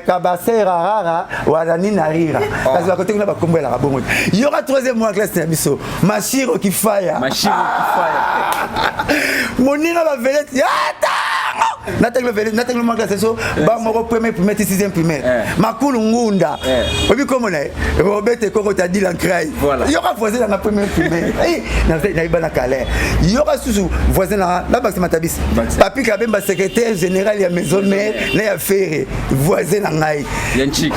Speaker 2: kabasera rara wala nina rira parce que côté na ba kombo la bongo yora 3e classe na biso mashiro kifaya
Speaker 1: Moninga va venir
Speaker 2: natango ma classe so ba moko premier 6e primaire makulu ngunda obi comme Robert Koko t'a dit l'encraille yoka voisin dans la première primaire na ibana kale yoka susu voisin na bakse matabis papi kabemba secrétaire général ya maison mère na ya ferre voisin na ngai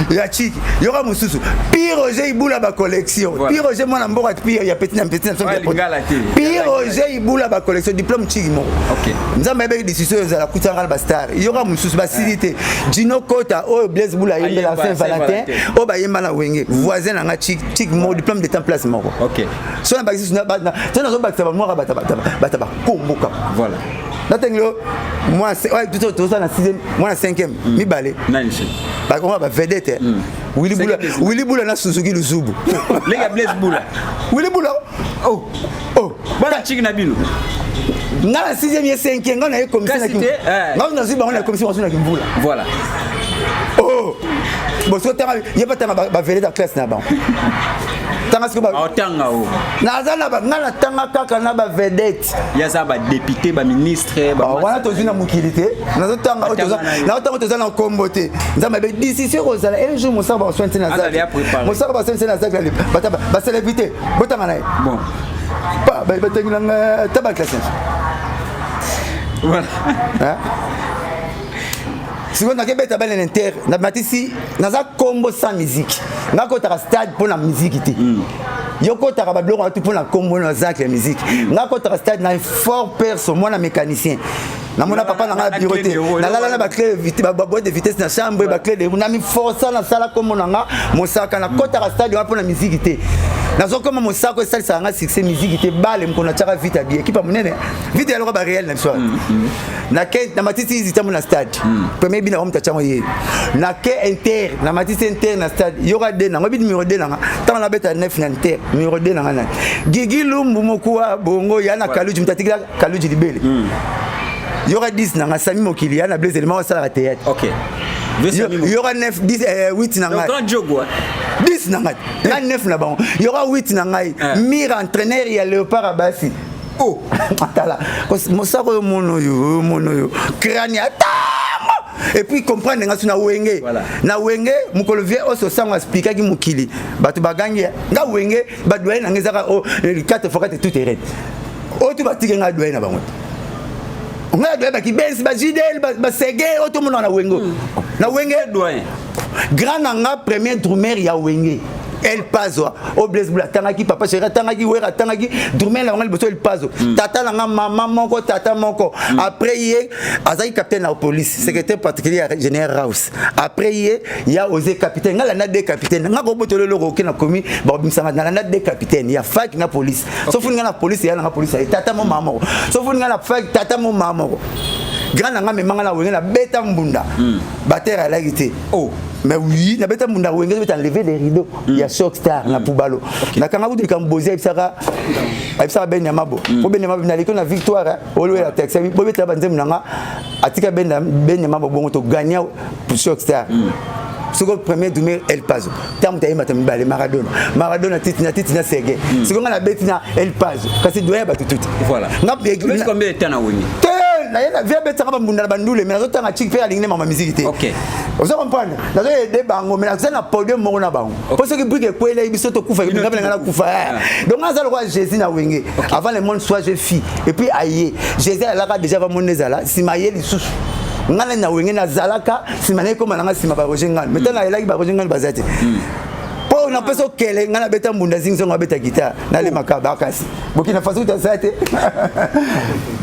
Speaker 2: ya chiki yoka mususu Pierre Roger Ibula ba collection Pierre Roger mwana mboka Pierre ya petit na Pierre Roger Ibula ba collection diplôme chiki mo nzamba be décision za la kutanga ba star yoka mususu ba silité Dino Kota o Blaise Bula yembe la Saint-Valentin o ba yemba na wenge voisin na nga chiki mo diplôme de temps place moko so na bakisi na tena zo bakisa ba moi bata komboka
Speaker 1: voilà
Speaker 2: natenglo moi ouais tout ça na 6e moi na 5e mi balé ba on va vedette Willy Bula na Suzuki Luzubu
Speaker 1: les gars Blaise Bula
Speaker 2: Willy Bula oh
Speaker 1: bana chiki na bino
Speaker 2: na 6e et 5e ngana e commission na ngana ziba ngana commission na kimbula
Speaker 1: voilà
Speaker 2: oh bon so tanga yeba tanga ba vedette classe na ba tanga siko ba
Speaker 1: tanga o
Speaker 2: nazana ba ngana tanga kaka na ba vedette
Speaker 1: ya za ba député ba ministre ba
Speaker 2: wana tozina mukilité nazo tanga otoza na kombote nzamba be décision ozala un jour mosaka ba sointe na za mosaka ba sointe na za ba célébrité botanga na
Speaker 1: bon
Speaker 2: ba tengina nga taba classe
Speaker 1: voilà
Speaker 2: si on a que bête belle inter na matisi naza combo sans musique ngako ta stade pour la musique té yoko ta ba bloko tout pour la combo na za la musique ngako ta stade na fort perso moi na mécanicien na mona papa na nga bureauté na la ba clé ba boîte de vitesse na chambre ba clé de na mi força na sala comme na nga mosaka na kota stade pour la musique té nazo comme mosaka stade ça nga succès musique té bale mkona tshaka vite habillé équipe munene vite alors ba réel na soir na ke na matisi izita na stade premier bina on tshama yé na ke inter na matisi inter na stade yoka de na ngobi numéro 2 na tant na beta 9 na inter numéro 2 na na Gigi Lumbu mokuwa bongo yana Kaluji mtatikila Kaluji libele il y aura 10 dans Sami Mokili, il y a Blaise éléments à la théâtre.
Speaker 1: OK.
Speaker 2: Il y aura 9 10 8 dans
Speaker 1: le grand jogo.
Speaker 2: 10 dans la 9 là bas. Il y aura 8 dans la Mire entraîneur il y a Léopard Abassi. Oh, atala. Mosako mono crâne et puis comprendre nga suna wenge na wenge mukolo vie oso sangwa expliquer ki mukili batu bagangi nga wenge badwaye na ngezaka o 4 fois 4 tout est red. O tu batike nga dwaye na bango. On a deux qui baissent, Jidel, Segé, tout le monde na Wengo. Na Wenge doyen. Grand nanga premier drummer ya Wenge. El Pazo, au Blaise Bula, Tangaki, papa chéri, Tangaki, Wera, Tangaki, drummer la besoin El Pazo. Tata nanga maman moko, tata moko. Après hier, Azaï capitaine la police, secrétaire particulier général Raus. Après hier, il y a osé capitaine, nga la nade des capitaines, nga ko botolo lo ko na komi, ba bimsanga na la nade des capitaines, il y a fac na police. Sauf nga na police, il y a na police, tata mo maman. Sauf nga na fac, tata mo maman. Grand nanga me manga na wenga na beta mbunda. Batteur à la guité. Oh. Mais oui, na beta mbunda wenga beta enlever les rideaux. Il y a Shock Star na Poubalo. Na kanga vous de Kambozi ibsaka ben yamabo. Po ben yamabo na liko na victoire olo la taxi. Po beta banzem nanga atika ben yamabo bongo to gagner pour Shock Star. Second premier dumé El Pazo. Tam tayi matam balé Maradona titina Segé. Second na betina El Pazo. Kasi doya ba tout. Voilà. Na
Speaker 1: combien de temps na wengi?
Speaker 2: La vie est très bonne, mais la autre a chic fait aligner ma musique. Ok. Vous comprenez? La vie est des bangos, mais la scène a podium mon abang. Pour ceux qui brillent, quoi, il y a tout couvert, il y a un couvert. Donc, on a le roi Jésus na wenge. Avant le monde soit je fille. Et puis, aïe, Jésus a déjà va mon nezala, si maïe les sous. Ngana na wenge na zalaka, si mané comme na si ma ba rojengan. Maintenant, la ilahi ba rojengan bazate. Po na peso kele ngana beta mbunda zinzo ngabeta guitare na le makaba kasi. Bokina Faso ta sate.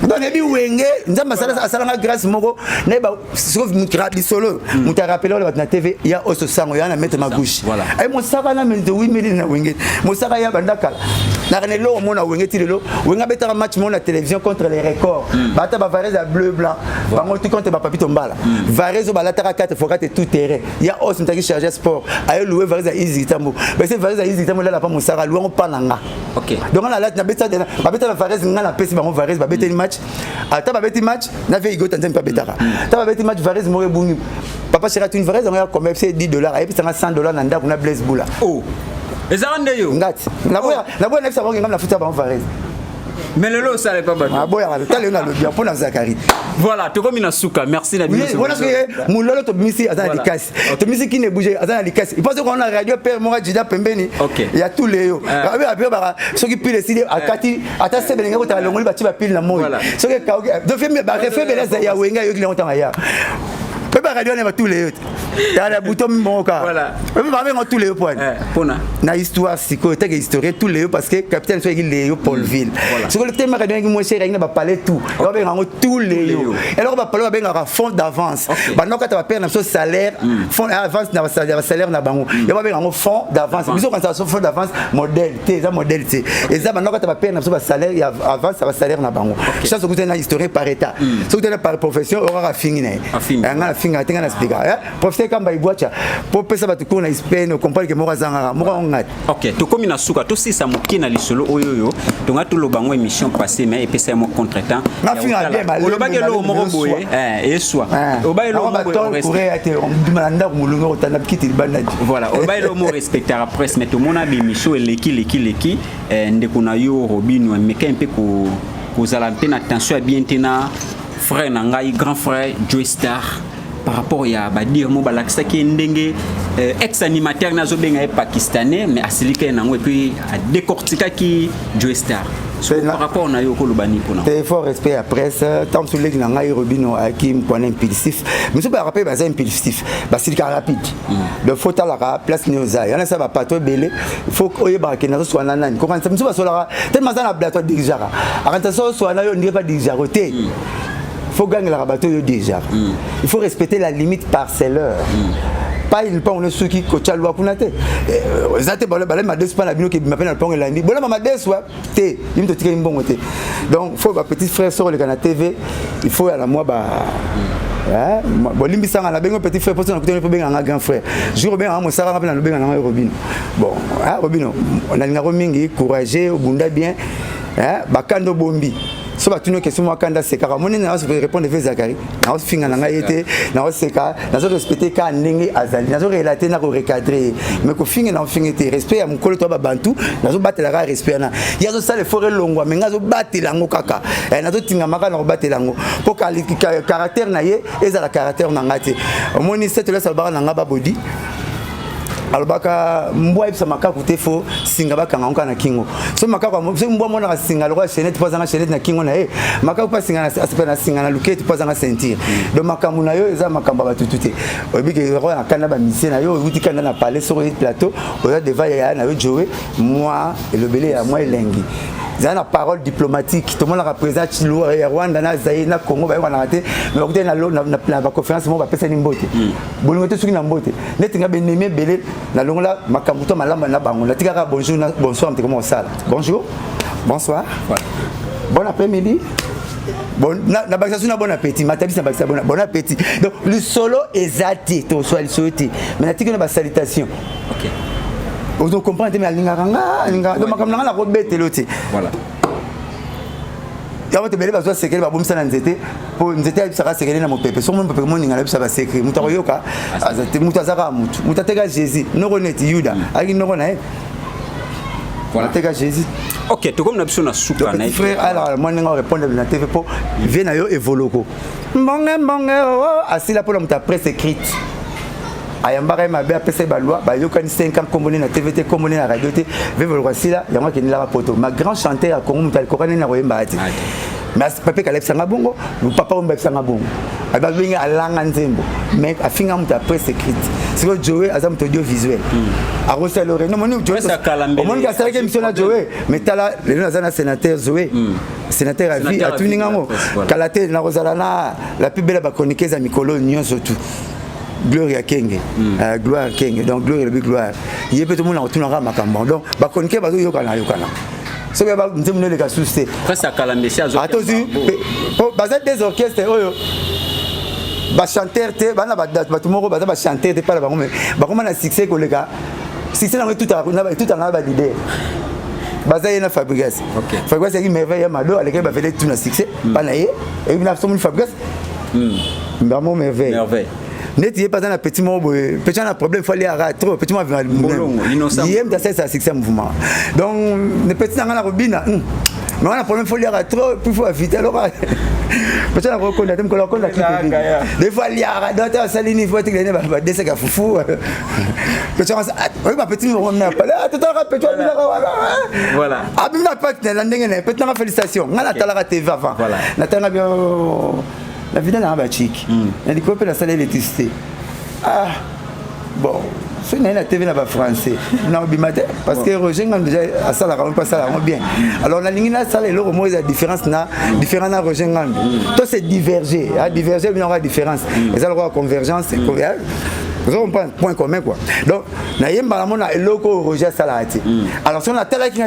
Speaker 2: Donc ebi wenge nzamba sala nga grâce moko na ba sauf mutrabi solo muta rappeler le na TV ya oso sango ya na mettre ma gauche. Ay mo saka na mente 8000 na wenge. Mo saka ya bandaka. Na renelo mo na wenge tilelo. Wenga beta match mo na télévision contre les records. Bata ba Varese à bleu blanc. Bango tu contre ba papito mbala. Varese ba lataka 4 fois 4 tout terrain. Ya os mutaki charger sport. Ay louer Varese à easy tambo. Mais c'est Varese à easy tambo là pas mo saka louer on pananga. OK. Donc on a là na beta ba beta Varese ngana pesi bango Varese ba beta match. Ata ba beti match na ve igo tanzem pa betaka. Ta ba beti match Varese mo bungi. Papa chéri tu une Varese on a comme c'est $10 et puis ça $100 na ndako na Blaise Bula. Oh.
Speaker 1: Ezarande yo.
Speaker 2: Ngati. Na boya na ça va ngam na futa ba Varese.
Speaker 1: Mais le lot ça n'est pas bon.
Speaker 2: Ah boy, tellement na le bien pour na Zakari.
Speaker 1: Voilà, tu comme une souka. Merci la
Speaker 2: Oui, voilà que mon lolo to misi azana likasi. To misi qui ne bouge azana likasi. Il pense qu'on a radio père moi Jida Pembeni. Il y a tous les yo. Après bara ceux qui pile décider akati ata se belenga ko ta longoli ba ti ba pile na moi. Ceux qui ka de fait ba refait beleza ya wenga yo ki longtemps ya. Peut pas radio na tous les autres. Il y a la bouton moka. Voilà. Peut pas même tous les points. Pona. Na histoire siko était historique tous les parce que capitaine soit il est Paulville. Ce que le thème radio qui moi cher il va parler tout. On va en tous les. Et alors on va parler avec un fond d'avance. Bah non quand tu vas perdre notre salaire, fond d'avance na salaire na bango. Il va avec un fond d'avance. Nous on ça fond d'avance modèle, c'est ça modèle c'est. Et ça maintenant quand tu vas perdre notre salaire, il avance ça va salaire na bango. Ça c'est que c'est historique par état. Ce que par profession aura fini. Finga tenga na speaker professeur kamba ibwacha po pesa batuko na Spain comprendre que moka zanga moka ngati.
Speaker 1: OK, to komi na suka to sisa mokina lisolo oyoyo to ngatu lo bango émission passée mais pesa mo contretemps.
Speaker 2: Na finga bien mal.
Speaker 1: O ba ke lo mo boye eswa. O ba lo mo voilà, o ba lo mo respecter la presse mais to mona bi émission leki ndeko na yo Robino mais ka un peu ko zala pe na attention à bien tena frère nangai grand frère Joe Star par rapport à dire mo balakisa ki ndenge ex animateur nazo benga pakistanais mais asilika nango et puis a décortiquer ki Joe Star par rapport na yo ko lobani pona
Speaker 2: il faut respect à presse tant sur les nangai Robino Hakim point impulsif mais ça rappelle bas impulsif basilika rapide de faut à la place nyoza yana ça va pas trop belé il faut oyeba ke nazo swana nani ko kan ça mso basola tellement ça na blato dijara aranta so swana yo ndiye pas dijaroté. Il faut gagner la bateau déjà. Il faut respecter la limite parcellaire. Pas il pas on est ceux qui coachent loi pour nater. Zate balé ma deux pas la bino qui m'appelle le pont lundi. Bon ma deux soit té, il me tire une bonne côté. Donc faut ma petit frère sur le canal TV, il faut à la moi bah bon limbi sanga la bengo petit frère pour ça on peut un grand frère. Jour bien on ça rappelle le benga na Robino. Bon, Robino, on a une mingi courageux, bunda bien. Bakando bombi. So batuno question moi kanda seka moni na se répondre vers Zakari na se finga na été na seka na se respecter ka ndenge azali na se relater na ko recadrer mais ko finga na finga te respect ya mukolo to ba bantu na so batela ka respect na ya so sale forêt longwa mais ngazo batela ngo kaka na so tinga maka na ko batela ngo po caractère na ye eza la caractère na ngati moni cette là ça ba na ngaba body alobaka mbwa ibsa makaku te fo singa bakanga onka na kingo so makaku so mbwa mona singa lokwa chenette pozanga chenette na kingo na makaku pa singa na aspe na singa na lukete pozanga sentir do makambu na yo eza makamba batutute obike ro na kana ba mission na yo uti kana na parler sur le plateau oya deva ya na yo Joe moi et le belé à moi elengi za na parole diplomatique tout le monde représente Rwanda na Zaïre na Congo ba wana raté mais okute na conférence mo ba pesa ni mbote bolingo te suki na mbote netinga benemi belé na longola makambu to malamba na bango na tika bonjour bonsoir mte comment ça bonjour bonsoir bon après-midi bon na bakisa na bon appétit matabi na bakisa bon appétit donc le solo ezati to soit le sauté mais na tika na ba salutation. OK. Vous comprenez mais linga donc makamanga na ko betelote voilà. Ya wote bele bazwa sekele ba bomisa na nzete po nzete ya saka sekele na mopepe so mopepe mo ninga na bisa ba sekele muta koyoka azate muta zaka mutu muta teka Jésus noko neti Yuda aki noko na voilà teka Jésus.
Speaker 1: OK to comme na biso na suka na
Speaker 2: frère alors moi ninga répondre na TV po vient na yo evoloko mbonge asila po na muta presse écrite ayambaka mabe apesa balwa bayokani 5 ans komboni na TVT komboni na radio te vivre kwasila yango ke nila poto ma grand chanteur à Congo mutal kokani na koyemba ati mais papa kalepsanga bongo le papa ombexanga bongo aba binga alanga nzembo mais afinga muta presse écrite siko Joe azam audio visuel a resalore no moni Joe o moni ka sala ke mission na Joe mais tala le nazana sénateur Joe sénateur à vie a tuninga ngo kalate na rozala na la plus belle ba chroniquer za mikolo nyon surtout Gloria Kenge, gloire Kenge, donc gloire le gloire. Il y a tout le monde en retournera makambo. Donc, ba konike ba yokana. Ce que ba nzemune le ka souster.
Speaker 1: Presque à Kalambesia zo.
Speaker 2: Attention, ba des orchestres oyo. Ba chanteur te, ba na ba tout moko ba chanteur te pas ba mais ba comment na succès ko le gars. Succès na tout en ba l'idée. Bazaye na Fabregas. Fabregas qui merveille mado avec ba fait tout na succès, pas na et il a son Fabregas. Ba mo merveille. N'était pas dans un petit mot, petit un problème, il fallait arrêter trop, petit mot, il aime dans ça succès mouvement. Donc, les petits dans la robine, mais on a problème faut lire trop puis faut éviter alors parce que la reconnaît même qu'on la clip des fois lire dans salini faut te gagner ba dese ka fufu que tu oui ma petite on n'a pas là tout à rappel
Speaker 1: voilà
Speaker 2: abima pas na ndenge peut na félicitations ngana tala TV avant na tanga bien la vidéo na ba chic na dikope la salle l'électricité bon ce n'est la TV là-bas français non bimate parce que Roger Ngam déjà à ça la rend pas ça la rend bien alors la ligne là ça les logo moi la différence na différent na Roger Ngam tout c'est diverger à diverger mais on aura différence et ça le convergence c'est nous avons pas un point commun quoi donc na yemba la mona logo Roger Salati alors si on a tel qui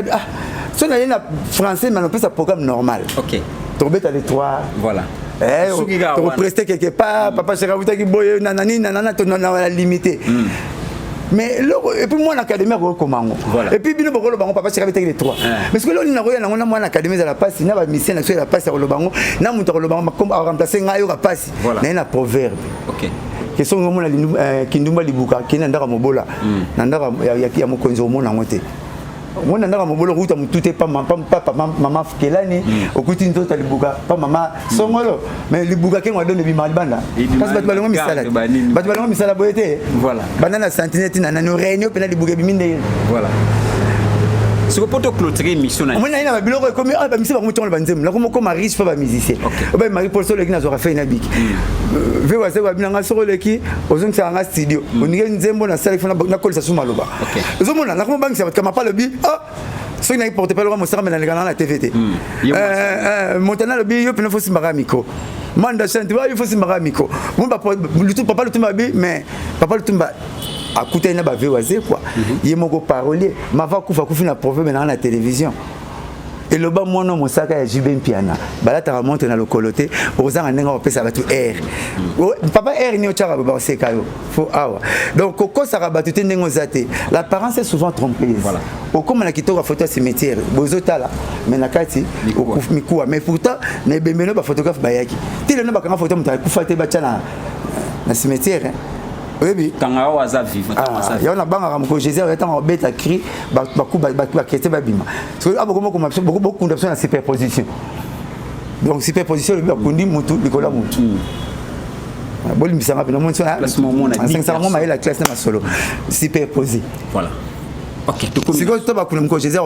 Speaker 2: si on a une français mais on peut ça programme normal
Speaker 1: OK
Speaker 2: tomber à les trois
Speaker 1: voilà
Speaker 2: tu représentes quelque part papa c'est Ravuta qui boye nanani nanana tu n'as limité mais et puis moi en académie comment
Speaker 1: voilà
Speaker 2: et puis bino bokolo bango papa c'est Ravuta les trois parce que là on a roya na moi en académie za la passe na ba mission na la passe le bango na muto le bango comme remplacer ngayo ka passe na na proverbe
Speaker 1: OK
Speaker 2: que sont mona kindumba libuka kina ndaka mobola na ndaka ya mokonzo mona ngote mona ndaka mobolo kuta mutute pa mama kelani okuti nzota libuka pa mama songolo mais libuka ke ngwa donne bima libanda parce que balongo misala boyete
Speaker 1: voilà
Speaker 2: banana santinette na no réunion pena libuka biminde
Speaker 1: voilà ce que pour te clôturer émission na
Speaker 2: mona ina biloko comme ba misi ba mutongo banzemu la comme riche pa ba musicien ba Marie Paul Solo kina zo fait na biki ve wa zewa binanga solo leki ozongi nga studio onige nzembo na sala fona na kolisa suma loba ozomona na ko bangisa kama pa le bi so ina porte pas le mo sara na na TVT montana le bi yo pena fosi maramiko manda chanti wa yo fosi maramiko mon papa le tout ma bi mais papa le tout ba akuta na ba ve wa ze quoi yemoko parolier mava kufa kufi na proverbe na la télévision et le bas mon nom saka ya Jibin Piana balata montre na lokoloté ozanga nenga opesa batu air papa air ni ochara ba sekayo fo awa donc koko saka batu te nengo zate l'apparence est souvent trompeuse
Speaker 1: voilà
Speaker 2: okoma na kitoko photo cimetière bozotala mais na kati okufumikuwa mais pourtant na bemeno ba photographe bayaki tele na bakanga photo mutaka kufate ba tana na cimetière oui
Speaker 1: kanga waza vivre
Speaker 2: il y a na banga ko Jésus étant bête à cri ba kete ba bima parce que aboko ko mapso beaucoup d'options na superposition donc superposition le kundi mutu likola mutu boli misanga pena mon sona ça moment la classe na solo superposé
Speaker 1: voilà OK tout comme
Speaker 2: si ko to ba kunem ko Jésus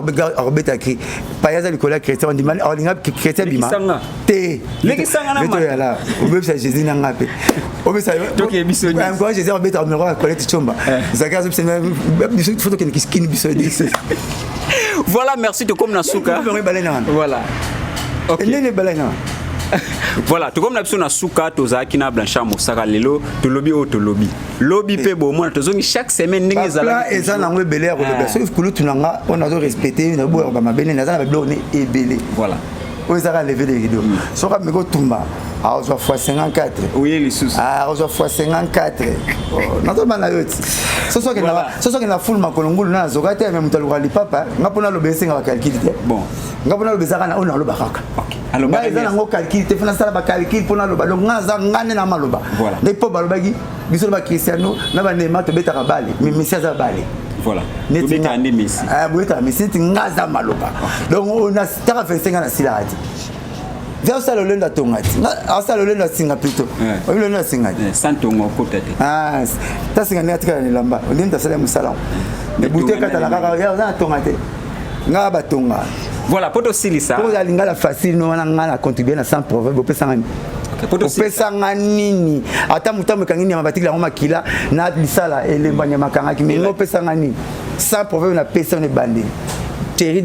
Speaker 2: bête à cri payaza likola chrétien on dit mal ordinga chrétien bima te
Speaker 1: leki sanga na
Speaker 2: ma là obe sa Jésus na ngape obe sa
Speaker 1: OK bisoni
Speaker 2: encore Jésus bête à numéro à collecte chomba zaka zo psena biso photo ken skin bisoni
Speaker 1: voilà merci to comme na suka voilà
Speaker 2: OK ne balana
Speaker 1: voilà tout comme na biso na suka tozaki na Blanchard Mosaka lelo to lobby lobby pe bo mona tozongi chaque semaine ndenge ezala
Speaker 2: et ça na ngwe belé ko be sauf que tunanga on a respecté na bo ba mabene na za na blo ne ebele
Speaker 1: voilà
Speaker 2: on ça lever les rideaux so ka me ko tumba a zo fois 54
Speaker 1: oui les sous
Speaker 2: a zo fois 54 na to bana yoti so que na full makolongulu na zo ka te même mutaluka lipapa ngapona lo besenga ba calculer
Speaker 1: bon
Speaker 2: ngapona lo bezaka na on lo bakaka
Speaker 1: OK alors
Speaker 2: ba ezana ngo calcul te fona sala ba calcul pona lo ba lo ngaza ngane na maloba
Speaker 1: voilà
Speaker 2: ne po ba lo bagi biso ba Cristiano na ba Neymar to beta ka bale mais Messi za bale
Speaker 1: voilà neti andi Messi
Speaker 2: bota Messi ngaza maloba donc on a tara fait 5 ans na silati vers ça le lenda tongati na ça le lenda singa plutôt le lenda singa
Speaker 1: santongo kotete
Speaker 2: ta singa ne atika ni lamba on dit ta sala musala ne bouté kata la kaka ya na tongate nga ba tonga
Speaker 1: voilà poto silisa
Speaker 2: pour la lingala facile no na contribuer na sans proverbe pesa ngani pesa ngani ata mutamu kangini ya mabatiki la ngoma kila na lisala elembanya makanga ki mais no pesa ngani sans proverbe na pesa ne bandi Thierry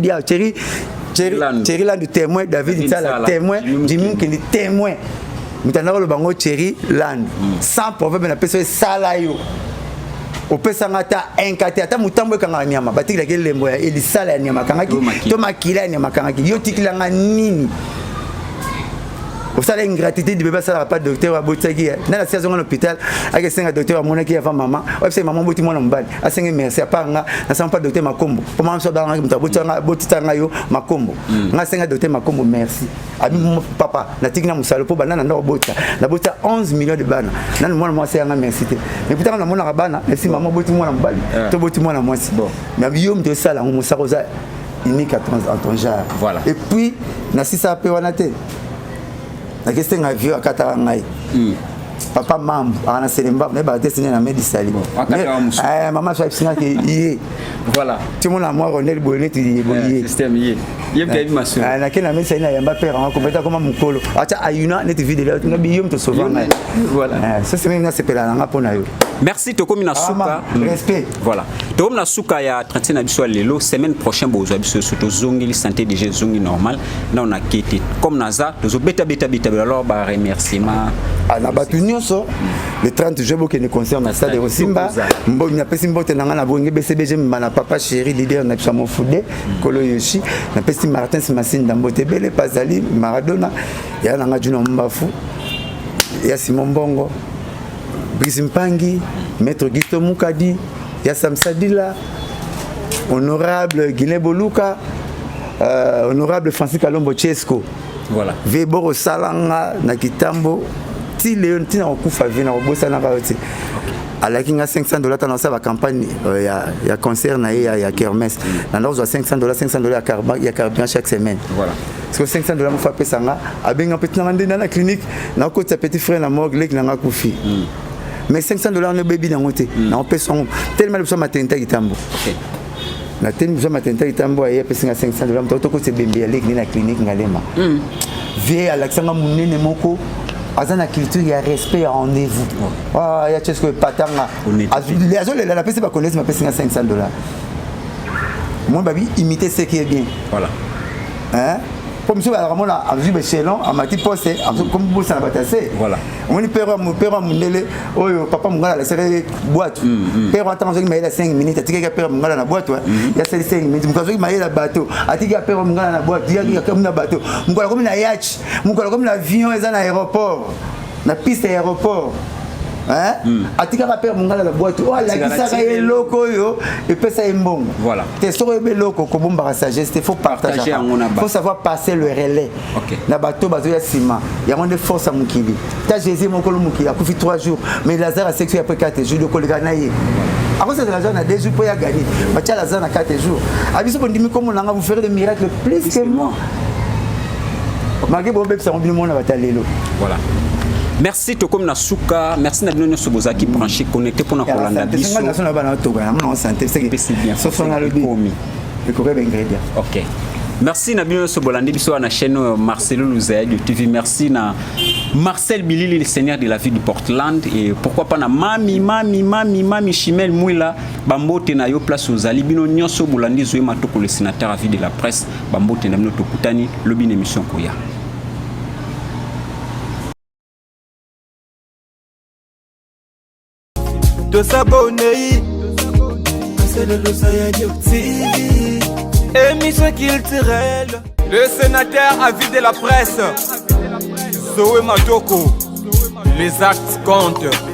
Speaker 2: Land témoin David Itala témoin Jimmy Kendi témoin mutandao le bango Thierry Land sans proverbe na pesa sala yo opesa ngata enkate ata mutambo kanga nyama batikila ke lembo ya elisala ya nyama kanga ki to makila ya nyama kanga ki yo tikila nga nini osala ingratitude de bébé sala pas docteur abotaki na la saison à l'hôpital avec senga docteur amona ki avant maman obse maman boti mwana mbali asenga merci apanga na sama pas docteur makombo pour maman so banga mtabotanga botitanga yo makombo nga senga docteur makombo merci abi papa na tikina musalo po banana ndo bota na bota 11 millions de bana nana mwana mwasi yanga merci te mais putain na mona bana merci maman boti mwana mbali to boti mwana mwasi bon na biyo mto sala musako za unique en ton genre.
Speaker 1: Voilà.
Speaker 2: Et puis nasi ça pe wana te na keste nga vieux akata ngai papa mambo ana selemba ne ba destiné na medisali maman so singa ke yé
Speaker 1: voilà
Speaker 2: tout le monde a moi Ronel Bonnet tu
Speaker 1: système yé bien masu
Speaker 2: na kena medisali na yamba père en compétent comme mukolo acha ayuna net vidéo na biyom to souvent
Speaker 1: voilà
Speaker 2: ça c'est même na sepela na pona yo.
Speaker 1: Merci Tokomi na suka
Speaker 2: respect
Speaker 1: voilà Tokomi na suka ya 31 na biso lelo semaine prochaine bozo biso surtout zongi santé déjà zongi normal na on a quitté comme naza tozo beta alors ba remerciement
Speaker 2: na batu nyonso le 30 juillet qui ne concerne na stade Rosimba mbo na pesi mbote na ngana bonge BCBG mana papa chéri leader na biso mo foudé Kolo Yoshi na pesi Martin Simasine Dambote Bele Pazali Maradona ya na ngajuna mbafu ya Simon Bongo Brice Mpangi, Maître Gisto Moukadi, Yassam Sadila, honorable Guinée Boluka, honorable Francis Kalombo Chesco. Voilà. Veboro Salanga, Nakitambo, Ti Léon, Tina Okufa Vina, Obosa Nakaoti. À la Kinga $500 dans sa campagne, il y a concert, il y a Kermesse. Dans $500 il y a carburant chaque semaine. Voilà. Parce que $500 me fait ça, à bien un petit dans la clinique, dans le côté petit frère, dans la morgue, dans la Koufi. Mais $500 ne baby dans côté on peut son tellement besoin maternité kitambo na tellement besoin maternité kitambo et puis $500 to ko c'est bébé avec ni na clinique ngalema vie Alexandre munene moko azana culture ya respect ya rendez-vous ah ya qu'est-ce que patanga les azole la pese ba connaître ma pese $500 moi baby imiter ce qui est bien voilà hein comme si on a vu des chelons à ma petite poste comme vous ça n'a pas tassé voilà on est père mon oh papa mon gars la série boîte père attends il m'a il a 5 minutes à tirer père mon gars la boîte il y a 5 minutes mon gars il m'a il a bateau à tirer père mon gars la boîte il y a comme un bateau mon gars comme un yacht mon gars comme l'avion est dans l'aéroport la piste aéroport hein atika père mon gars la boîte oh la kisaka est loco yo et puis ça est bon voilà t'es sur le loco comme bomba sagesse il faut partager faut savoir passer le relais na bateau bateau ya ciment il y a des forces à mukili ta Jésus mon kolo mukili a kufi 3 jours mais Lazare a sexué après 4 jours de kolega naie à cause de Lazare na 2 jours pour y gagner bacha Lazare na 4 jours abiso bondimi comme on a vous faire des miracles plus que moi malgré bon bébé ça on dit mon na batalelo voilà. Merci Tokom Nasuka, merci Nabino Soboza qui branché connecté pour nous Kolanda biso. OK. Merci Nabino Sobolandi biso na chaîne Marcelo Louzaï de TV. Merci na Marcel Bilili le seigneur de la ville de Portland et pourquoi pas na Mami Chimel Mouila Bambote na yo place aux Ali bino nyonso Bolandi zoe matoko le sénateur à vie de la presse Bambote na bino tokutani lobi émission koya.
Speaker 3: De s'abonner, c'est le Louzaï TV, émission culturelle. Le sénateur à vie de la presse, Zoé Matoko, les actes comptent.